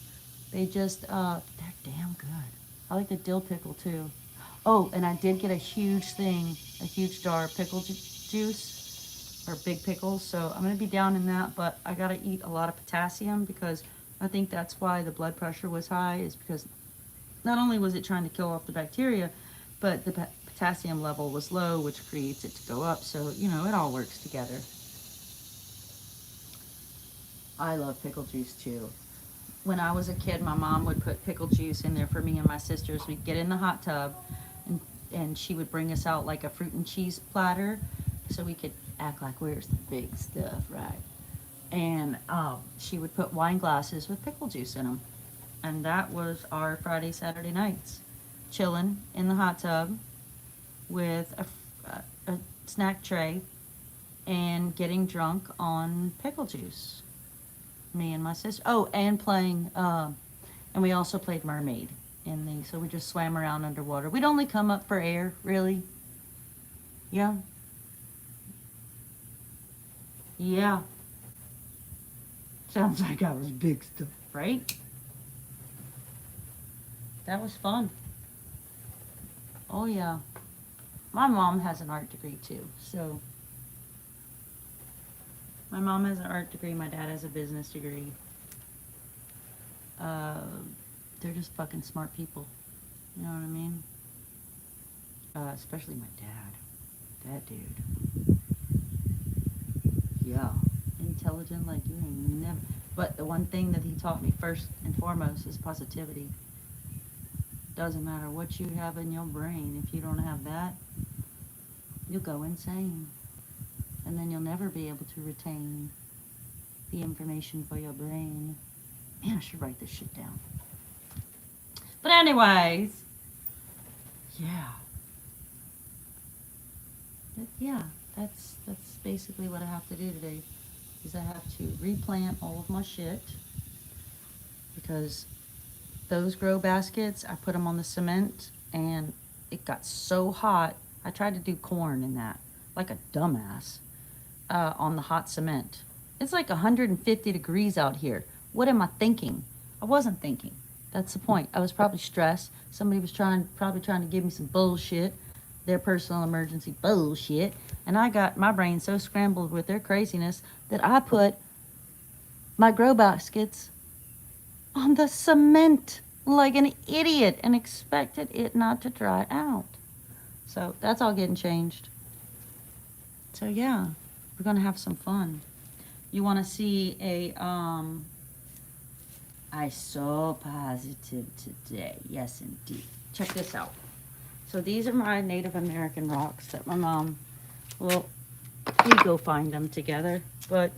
A: They just, they're damn good. I like the dill pickle too. Oh, and I did get a huge jar of pickle juice, or big pickles. So I'm gonna be down in that, but I gotta eat a lot of potassium because I think that's why the blood pressure was high, is because not only was it trying to kill off the bacteria, but the potassium level was low, which creates it to go up. So, you know, it all works together. I love pickle juice too. When I was a kid, my mom would put pickle juice in there for me and my sisters. We'd get in the hot tub and she would bring us out like a fruit and cheese platter so we could act like where's the big stuff, right? And she would put wine glasses with pickle juice in them. And that was our Friday, Saturday nights. Chilling in the hot tub with a snack tray and getting drunk on pickle juice. Me and my sister. Oh, and playing, and we also played mermaid in the, so we just swam around underwater. We'd only come up for air, really. Yeah. Yeah. Sounds like I was big stuff, right? That was fun. Oh, yeah. My mom has an art degree too, so. My mom has an art degree, my dad has a business degree. Uh, they're just fucking smart people. You know what I mean? Especially my dad. That dude. Yeah. Intelligent like you ain't never. But the one thing that he taught me first and foremost is positivity. Doesn't matter what you have in your brain. If you don't have that, you'll go insane. And then you'll never be able to retain the information for your brain. Man, I should write this shit down. But anyways, yeah. Yeah, that's basically what I have to do today. Is I have to replant all of my shit because those grow baskets, I put them on the cement and it got so hot. I tried to do corn in that like a dumbass. on the hot cement. It's like 150 degrees out here. What am I thinking? I wasn't thinking. That's the point. I was probably stressed. Somebody was probably trying to give me some bullshit, their personal emergency bullshit. And I got my brain so scrambled with their craziness that I put my grow baskets on the cement like an idiot and expected it not to dry out. So that's all getting changed. So yeah, we're gonna have some fun. You want to see a I so positive today. Yes, indeed. Check this out. So these are my Native American rocks that my mom, well, we go find them together. But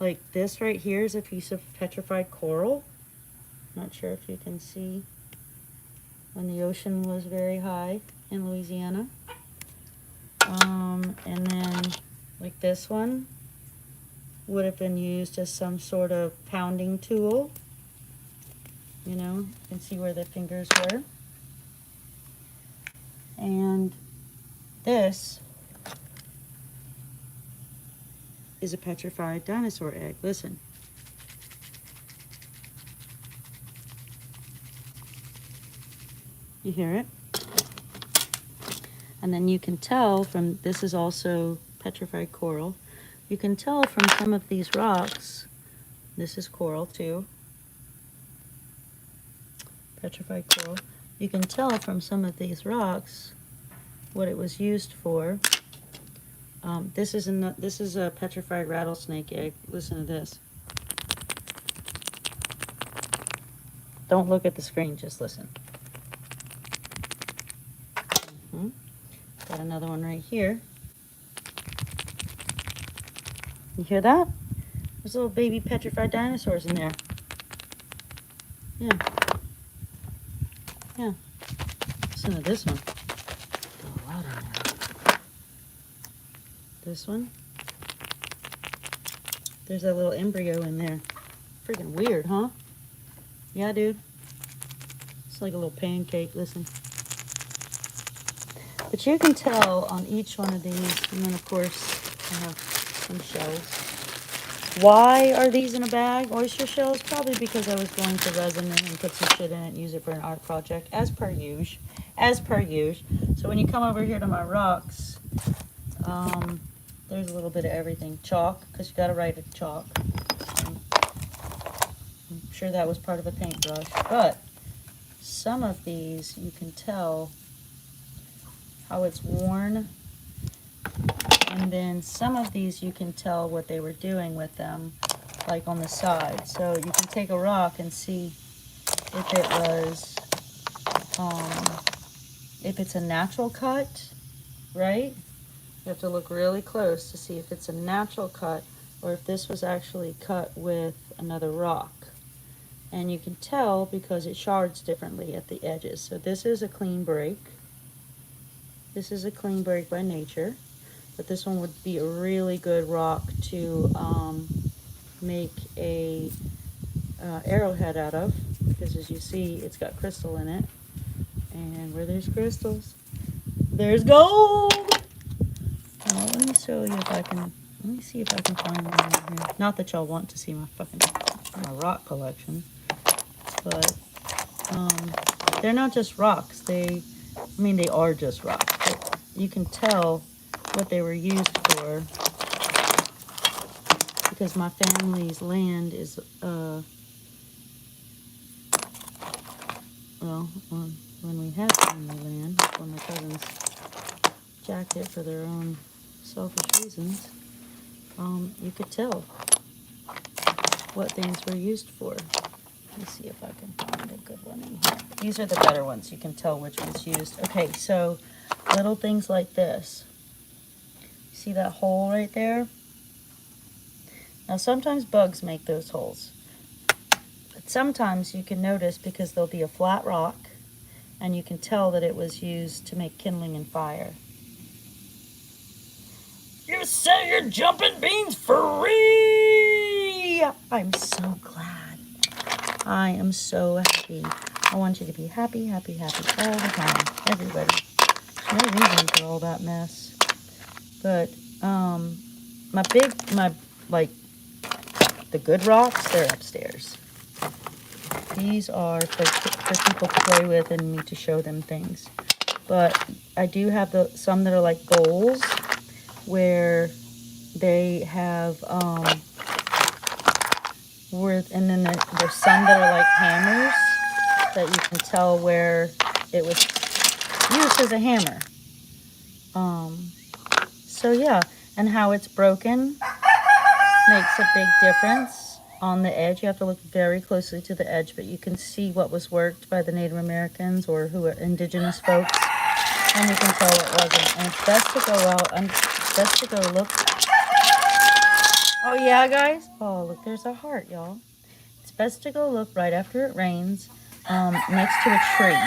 A: like this right here is a piece of petrified coral. Not sure if you can see when the ocean was very high in Louisiana. And then like this one would have been used as some sort of pounding tool. You know, you can see where the fingers were. And this is a petrified dinosaur egg. Listen. You hear it? And then you can tell from, this is also petrified coral. You can tell from some of these rocks, this is coral too, petrified coral. You can tell from some of these rocks what it was used for. This is a petrified rattlesnake egg. Listen to this. Don't look at the screen, just listen. Got another one right here. You hear that? There's little baby petrified dinosaurs in there. Yeah. Yeah. Listen to this one. A lot in there. This one. There's a little embryo in there. Freaking weird, huh? Yeah, dude. It's like a little pancake, listen. But you can tell on each one of these, and then of course I have some shells. Why are these in a bag? Oyster shells? Probably because I was going to resin it and put some shit in it and use it for an art project, as per usual. As per usual. So when you come over here to my rocks, there's a little bit of everything. Chalk, because you got to write with chalk. I'm sure that was part of a paintbrush, but some of these you can tell how it's worn, and then some of these you can tell what they were doing with them, like on the side. So you can take a rock and see if it was, if it's a natural cut, right? You have to look really close to see if it's a natural cut or if this was actually cut with another rock. And you can tell because it shards differently at the edges. So this is a clean break. This is a clean break by nature, but this one would be a really good rock to make a arrowhead out of, because as you see, it's got crystal in it, and where there's crystals, there's gold. Now, let me show you if I can. Let me see if I can find one in here. Not that y'all want to see my rock collection, but they're not just rocks. They are just rocks. But you can tell what they were used for because my family's land is, when we had family land, when my cousins jacked it for their own selfish reasons, you could tell what things were used for. Let me see if I can find a good one in here. These are the better ones. You can tell which one's used. Okay, so little things like this. See that hole right there? Now sometimes bugs make those holes. But sometimes you can notice because there'll be a flat rock and you can tell that it was used to make kindling and fire. You say you're jumping beans free! I'm so glad. I am so happy. I want you to be happy, happy, happy all the time. Everybody. No reason for all that mess. But My like the good rocks, they're upstairs. These are for people to play with and me to show them things. But I do have some that are like goals where they have and then there's some that are like hammers that you can tell where it was used as a hammer. So yeah, and how it's broken makes a big difference on the edge. You have to look very closely to the edge, but you can see what was worked by the Native Americans or who are indigenous folks, and you can tell what wasn't. And it's best to go out and best to go look. Oh yeah, guys. Oh look, there's a heart, y'all. It's best to go look right after it rains, next to a tree,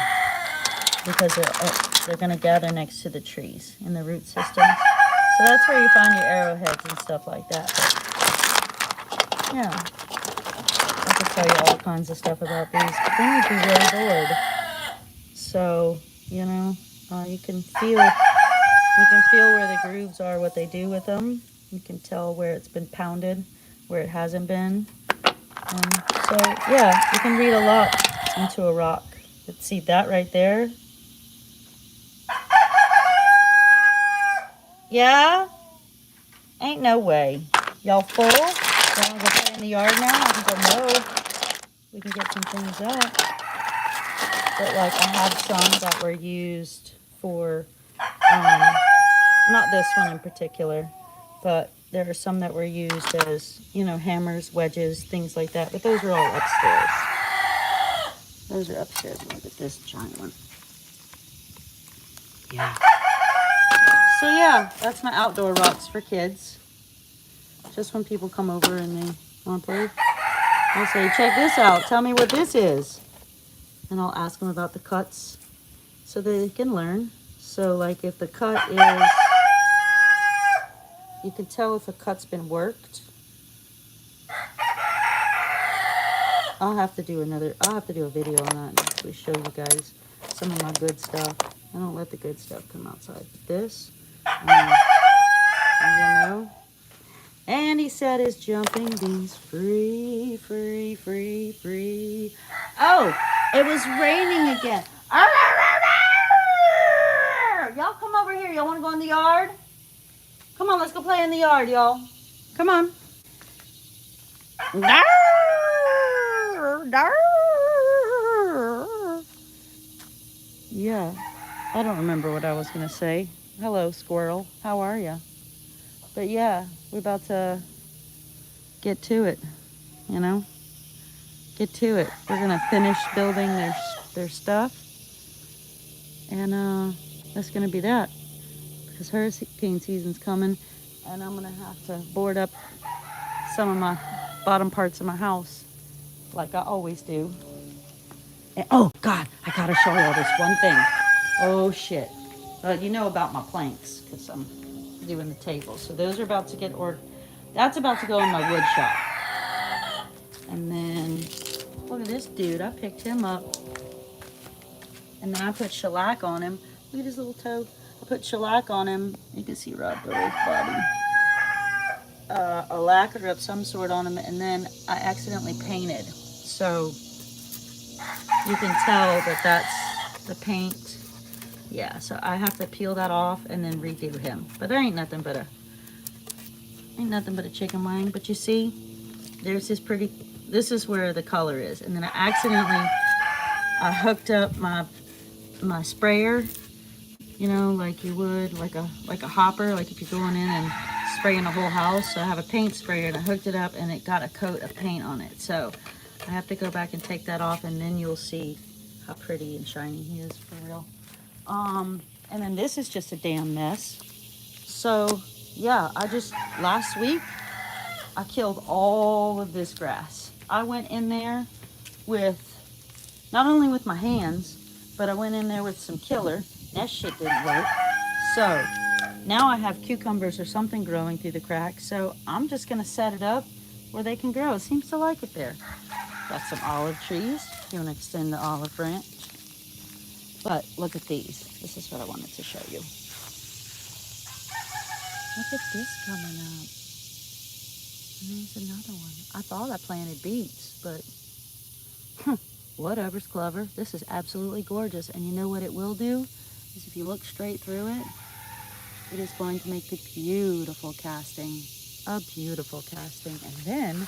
A: because they're gonna gather next to the trees in the root systems. So that's where you find your arrowheads and stuff like that. But, yeah, I could tell you all kinds of stuff about these, but then you'd be really bored. So, you know, you can feel where the grooves are, what they do with them. You can tell where it's been pounded, where it hasn't been. So yeah, you can read a lot into a rock. But see that right there? Yeah? Ain't no way. Y'all full? Y'all wanna go play in the yard now? I can go mow. We can get some things up. But like I have some that were used for, not this one in particular, but there are some that were used as, you know, hammers, wedges, things like that. But those are all upstairs. Those are upstairs. Look at this giant one. Yeah. So yeah, that's my outdoor rocks for kids. Just when people come over and they want to play, I'll say, check this out. Tell me what this is. And I'll ask them about the cuts so they can learn. So like if the cut is, you can tell if a cut's been worked. I'll have to do a video on that and actually show you guys some of my good stuff. I don't let the good stuff come outside. This, you know. And he set his jumping beans free, free, free, free. Oh, it was raining again. Y'all come over here. Y'all want to go in the yard? Come on, let's go play in the yard, y'all. Come on. Yeah, I don't remember what I was going to say. Hello, squirrel. How are you? But yeah, we're about to get to it, you know? Get to it. We're going to finish building their stuff. And that's going to be that. Because hurricane season's coming. And I'm going to have to board up some of my bottom parts of my house. Like I always do. And, oh, God, I got to show you all this one thing. Oh, shit. You know about my planks. Because I'm doing the table. So those are about to get ordered. That's about to go in my wood shop. And then, look at this dude. I picked him up. And then I put shellac on him. Look at his little toe. I put shellac on him. You can see right through his body. A lacquer of some sort on him. And then I accidentally painted. So you can tell that that's the paint. Yeah, so I have to peel that off and then redo him. But there ain't nothing but a chicken wing. But you see, there's his pretty, this is where the color is. And then I hooked up my sprayer, you know, like you would, like a hopper, like if you're going in and spraying a whole house. So I have a paint sprayer and I hooked it up and it got a coat of paint on it. So I have to go back and take that off and then you'll see how pretty and shiny he is for real. And then this is just a damn mess. So yeah, last week, I killed all of this grass. I went in there not only with my hands, but I went in there with some killer. That shit didn't work. So now I have cucumbers or something growing through the cracks. So I'm just gonna set it up where they can grow. It seems to like it there. Got some olive trees. You wanna extend the olive branch. But look at these. This is what I wanted to show you. Look at this coming up. And there's another one. I thought I planted beets, but whatever's clever. This is absolutely gorgeous. And you know what it will do? Is if you look straight through it, it is going to make a beautiful casting. A beautiful casting. And then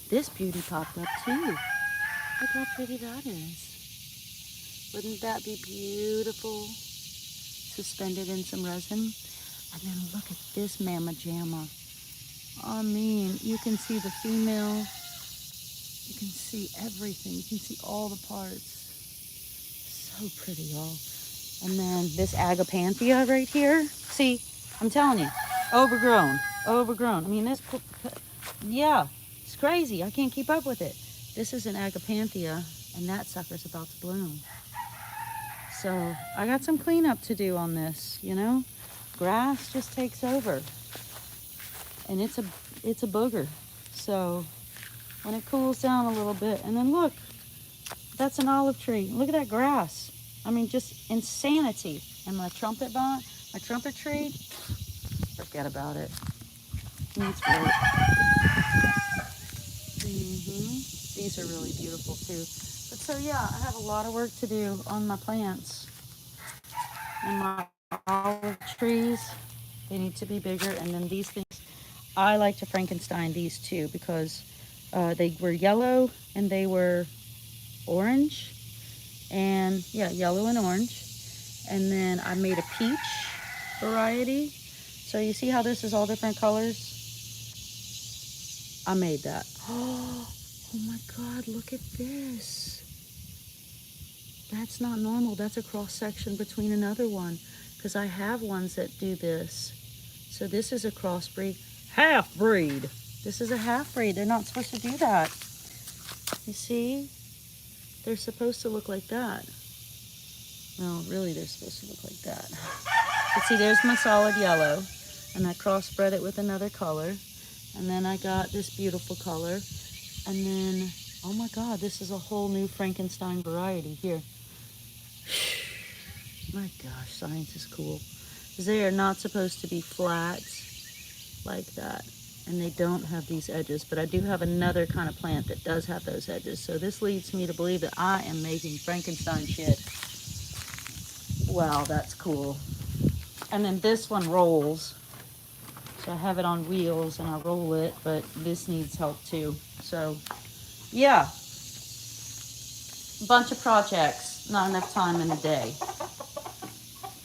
A: this beauty popped up too. Look how pretty that is. Wouldn't that be beautiful? Suspended in some resin. And then look at this mamma jamma. I mean, you can see the female. You can see everything. You can see all the parts. So pretty, y'all. And then this agapanthia right here. See, I'm telling you, overgrown, overgrown. I mean, this, yeah, it's crazy. I can't keep up with it. This is an agapanthia, and that sucker's about to bloom. So I got some cleanup to do on this, you know. Grass just takes over, and it's a booger. So when it cools down a little bit, and then look, that's an olive tree. Look at that grass. I mean, just insanity. And my trumpet tree, forget about it. Needs work. These are really beautiful too. But so yeah, I have a lot of work to do on my plants. And my olive trees, they need to be bigger. And then these things, I like to Frankenstein these too because they were yellow and they were orange. And yeah, yellow and orange. And then I made a peach variety. So you see how this is all different colors? I made that. Oh my God, look at this. That's not normal. That's a cross section between another one. Because I have ones that do this. So this is a crossbreed. Half breed. This is a half breed. They're not supposed to do that. You see? They're supposed to look like that. Well, really, they're supposed to look like that. But see, there's my solid yellow. And I crossbred it with another color. And then I got this beautiful color. And then, oh my God, this is a whole new Frankenstein variety here. My gosh, science is cool. They are not supposed to be flat like that. And they don't have these edges. But I do have another kind of plant that does have those edges. So this leads me to believe that I am making Frankenstein shit. Wow, that's cool. And then this one rolls. So I have it on wheels and I roll it, but this needs help too. So yeah, bunch of projects, not enough time in a day.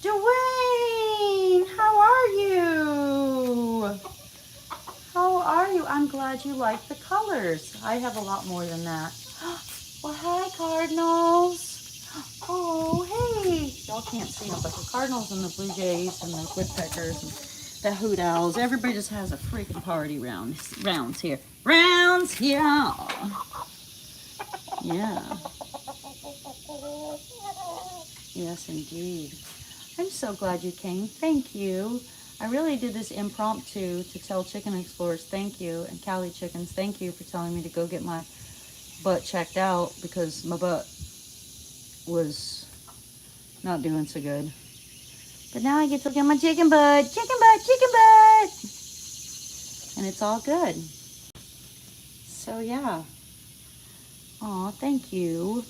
A: Dwayne, how are you? How are you? I'm glad you like the colors. I have a lot more than that. Well, hi, Cardinals. Oh, hey. Y'all can't see them, but the Cardinals and the Blue Jays and the Woodpeckers and the Hoot Owls, everybody just has a freaking party rounds here. Rounds here. Yeah. Yes, indeed. I'm so glad you came. Thank you. I really did this impromptu to tell Chicken Explorers thank you, and Cali Chickens, thank you for telling me to go get my butt checked out because my butt was not doing so good. But now I get to look at my chicken butt. Chicken butt, chicken butt. And it's all good. So yeah. Aw, thank you.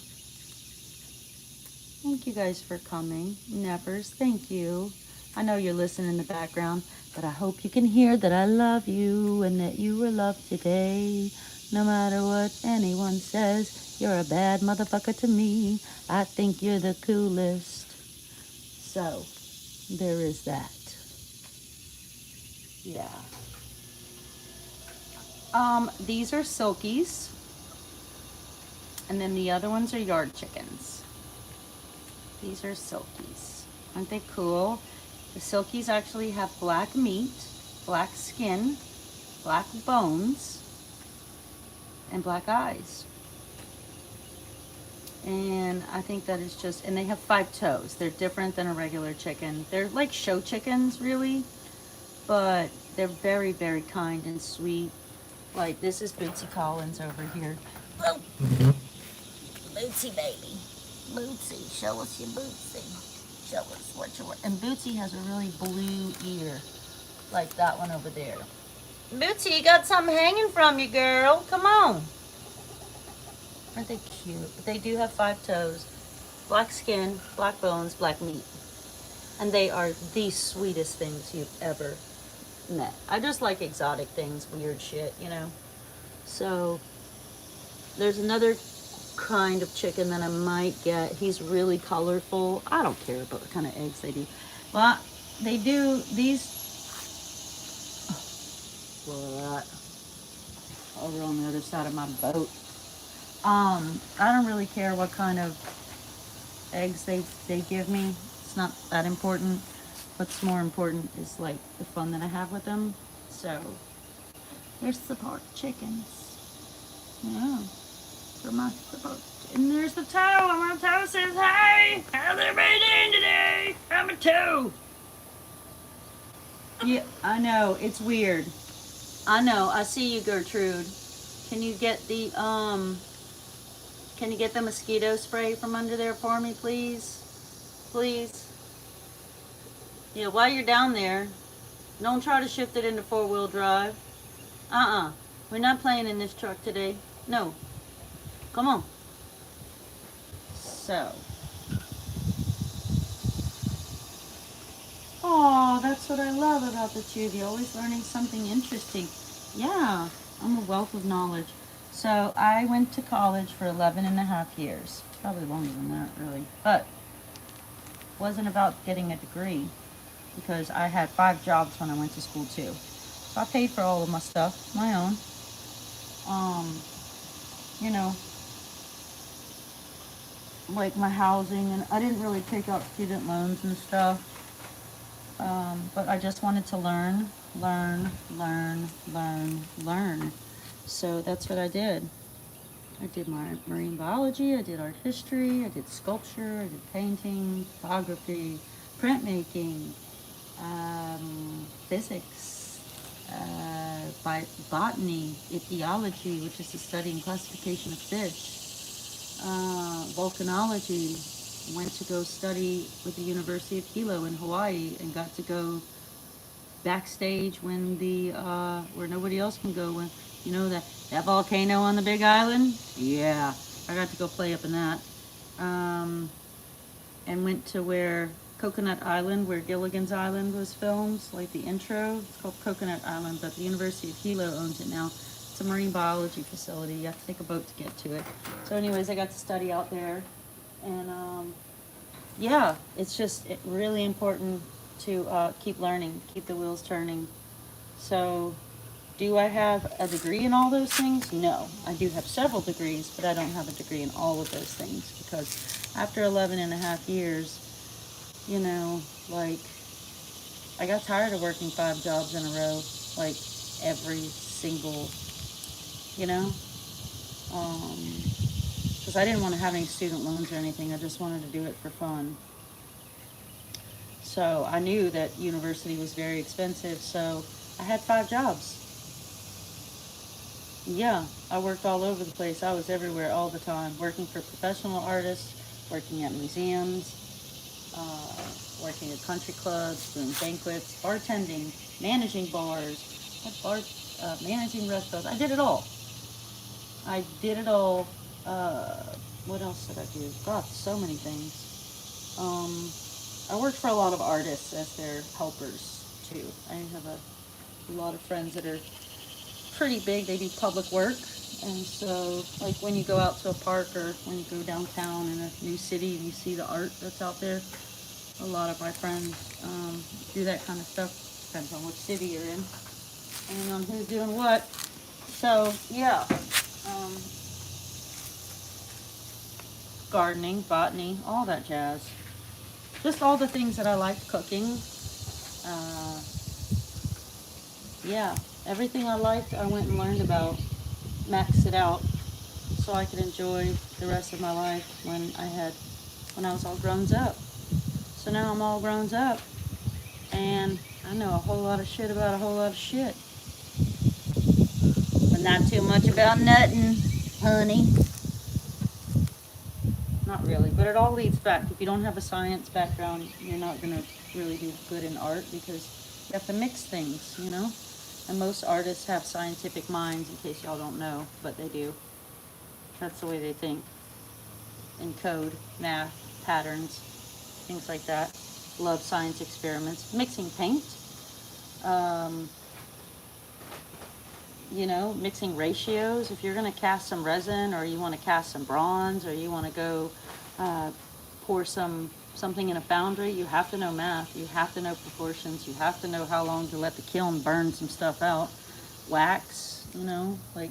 A: Thank you guys for coming. Nevers, thank you. I know you're listening in the background, but I hope you can hear that I love you and that you were loved today. No matter what anyone says, you're a bad motherfucker to me. I think you're the coolest. So, there is that. Yeah. These are silkies. And then the other ones are yard chickens. These are silkies. Aren't they cool? The silkies actually have black meat, black skin, black bones, and black eyes. And I think that is just, and they have 5 toes. They're different than a regular chicken. They're like show chickens, really, but they're very, very kind and sweet. Like, this is Bootsy Collins over here. Oh, Bootsy, baby. Bootsy, show us your Bootsy. Show us what to work. And Bootsy has a really blue ear, like that one over there. Bootsy, you got something hanging from you, girl. Come on. Aren't they cute? But they do have 5 toes, black skin, black bones, black meat. And they are the sweetest things you've ever met. I just like exotic things, weird shit, you know. So there's another kind of chicken that I might get. He's really colorful. I don't care about what kind of eggs they do. Well, they do these. Look at that. Over on the other side of my boat. I don't really care what kind of eggs they give me. It's not that important. What's more important is like the fun that I have with them. So there's the pork chickens. Yeah. For my support. And there's the toe. And my toe says, "Hey, how's everybody doing today? I'm a toe." Yeah, I know. It's weird. I know. I see you, Gertrude. Can you get the mosquito spray from under there for me, please? Please. Yeah, while you're down there, don't try to shift it into 4-wheel drive. We're not playing in this truck today. No. Come on. So. Oh, that's what I love about the two of you. Always learning something interesting. Yeah, I'm a wealth of knowledge. So I went to college for 11 and a half years. Probably longer than that, really. But wasn't about getting a degree because I had 5 jobs when I went to school too. So I paid for all of my stuff, my own. You know, like my housing, and I didn't really take out student loans and stuff. But I just wanted to learn. So that's what I did. I did my marine biology, I did art history, I did sculpture, I did painting, photography, printmaking, physics, botany, ichthyology, which is the study and classification of fish, volcanology. Went to go study with the University of Hilo in Hawaii and got to go backstage when where nobody else can go, when you know that volcano on the Big Island. Yeah, I got to go play up in that. And went to where Coconut Island, where Gilligan's Island was filmed, like the intro. It's called Coconut Island, but the University of Hilo owns it now. It's a marine biology facility. You have to take a boat to get to it. So anyways, I got to study out there. And yeah, it's just really important to keep learning, keep the wheels turning. So do I have a degree in all those things? No. I do have several degrees, but I don't have a degree in all of those things because after 11 and a half years, you know, like, I got tired of working 5 jobs in a row, like every single, you know, because I didn't want to have any student loans or anything. I just wanted to do it for fun. So I knew that university was very expensive, so I had 5 jobs. Yeah, I worked all over the place. I was everywhere all the time, working for professional artists, working at museums, working at country clubs, doing banquets, bartending, managing bars, managing restaurants. I did it all. What else did I do? God, so many things. I worked for a lot of artists as their helpers too. I have a lot of friends that are pretty big. They do public work, and so like when you go out to a park or when you go downtown in a new city and you see the art that's out there, a lot of my friends do that kind of stuff. Depends on which city you're in and on who's doing what. So yeah. Gardening, botany, all that jazz. Just all the things that I liked, cooking. Yeah, everything I liked, I went and learned about, maxed it out, so I could enjoy the rest of my life when I was all grown up. So now I'm all grown up, and I know a whole lot of shit about a whole lot of shit. But not too much about nothing, honey. not really, but it all leads back. If you don't have a science background, you're not going to really do good in art because you have to mix things, you know? And most artists have scientific minds, in case y'all don't know, but they do. That's the way they think. In code, math, patterns, things like that. Love science experiments. Mixing paint. Um, you know, mixing ratios. If you're going to cast some resin, or you want to cast some bronze, or you want to go pour something in a foundry, you have to know math. You have to know proportions. You have to know how long to let the kiln burn some stuff out. Wax, you know, like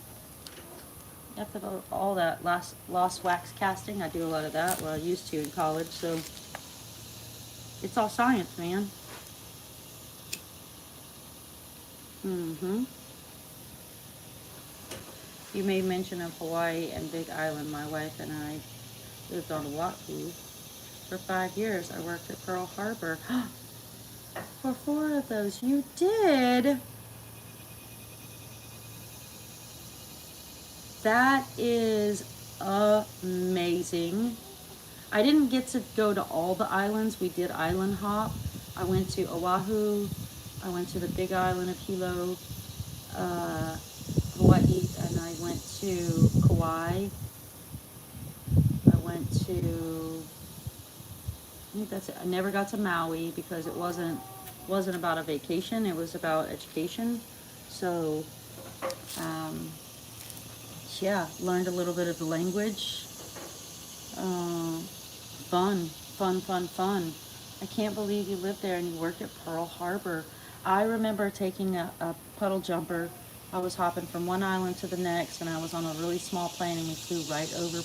A: you have to know all that. Lost wax casting. I do a lot of that. Well, I used to in college. So it's all science, man. Mm-hmm. You made mention of Hawaii and Big Island. My wife and I lived on Oahu for 5 years. I worked at Pearl Harbor. For 4 of those, you did. That is amazing. I didn't get to go to all the islands. We did island hop. I went to Oahu. I went to the Big Island of Hilo, Hawaii, and I went to Kauai. I went to, I think that's it. I never got to Maui because it wasn't about a vacation. It was about education. So, um, yeah, learned a little bit of the language. Fun. I can't believe you lived there and you worked at Pearl Harbor. I remember taking a puddle jumper. I was hopping from one island to the next, and I was on a really small plane, and we flew right over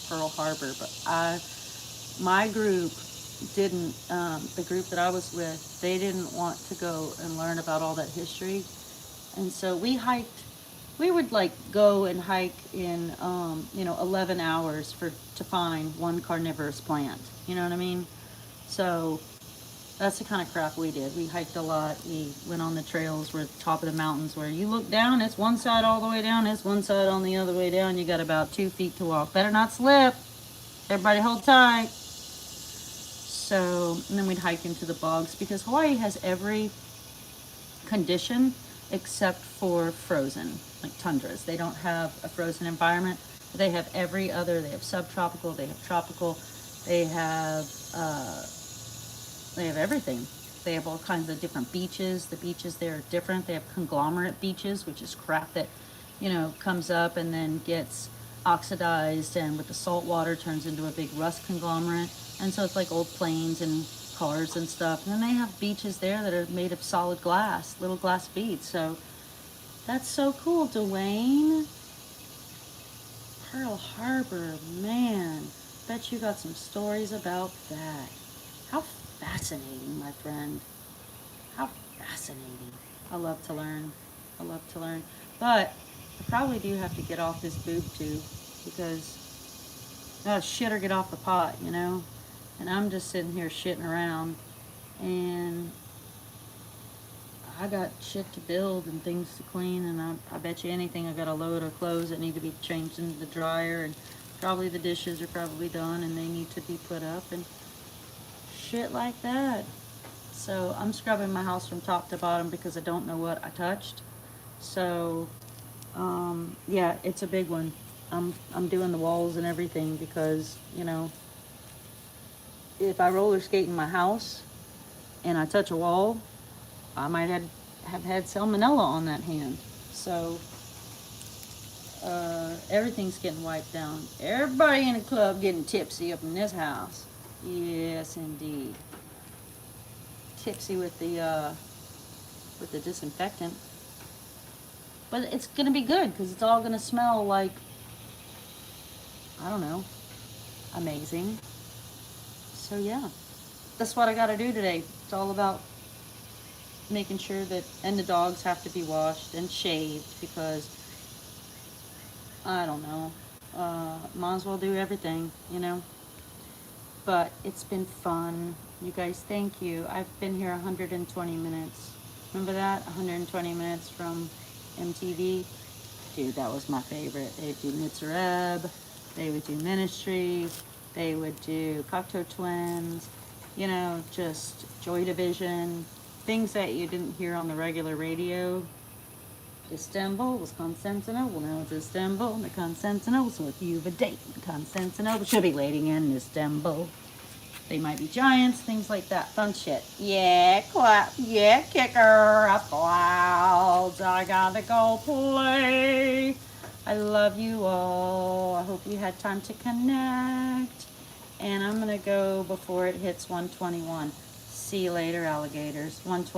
A: Pearl Harbor. But my group didn't, the group that I was with, they didn't want to go and learn about all that history. And so we would like go and hike in, 11 hours to find one carnivorous plant. You know what I mean? So that's the kind of crap we did. We hiked a lot. We went on the trails where the top of the mountains where you look down, it's one side all the way down, it's one side on the other way down. You got about 2 feet to walk. Better not slip. Everybody hold tight. So, and then we'd hike into the bogs because Hawaii has every condition except for frozen, like tundras. They don't have a frozen environment. But they have every other. They have subtropical. They have tropical. They have everything. They have all kinds of different beaches. The beaches there are different. They have conglomerate beaches, which is crap that, comes up and then gets oxidized, and with the salt water turns into a big rust conglomerate. And so it's like old planes and cars and stuff. And then they have beaches there that are made of solid glass, little glass beads. So that's so cool, Dwayne. Pearl Harbor, man. Bet you got some stories about that. How fascinating, my friend. How fascinating. I love to learn. But I probably do have to get off this boob tube because I gotta shit or get off the pot, And I'm just sitting here shitting around, and I got shit to build and things to clean, and I bet you anything I got a load of clothes that need to be changed into the dryer, and probably the dishes are probably done and they need to be put up and shit like that. So I'm scrubbing my house from top to bottom because I don't know what I touched. So yeah, it's a big one. I'm doing the walls and everything because, if I roller skate in my house and I touch a wall, I might have had salmonella on that hand. So everything's getting wiped down. Everybody in the club getting tipsy up in this house. Yes, indeed. Tipsy with the disinfectant. But it's gonna be good because it's all gonna smell like, I don't know, amazing. So yeah, that's what I gotta do today. It's all about making sure that, and the dogs have to be washed and shaved because, I don't know, might as well do everything, But it's been fun. You guys, thank you. I've been here 120 minutes. Remember that? 120 minutes from MTV. Dude, that was my favorite. They would do Mitzreb. They would do ministry. They would do Cocteau Twins, you know, just Joy Division, things that you didn't hear on the regular radio. Istanbul was Constantinople, now it's Istanbul, the Constantinople, so if you have a date, Constantinople should be waiting in Istanbul. They might be giants, things like that, fun shit. Yeah, clap, yeah, kicker, applause, I gotta go play. I love you all, I hope you had time to connect. And I'm gonna go before it hits 121. See you later, alligators. 120.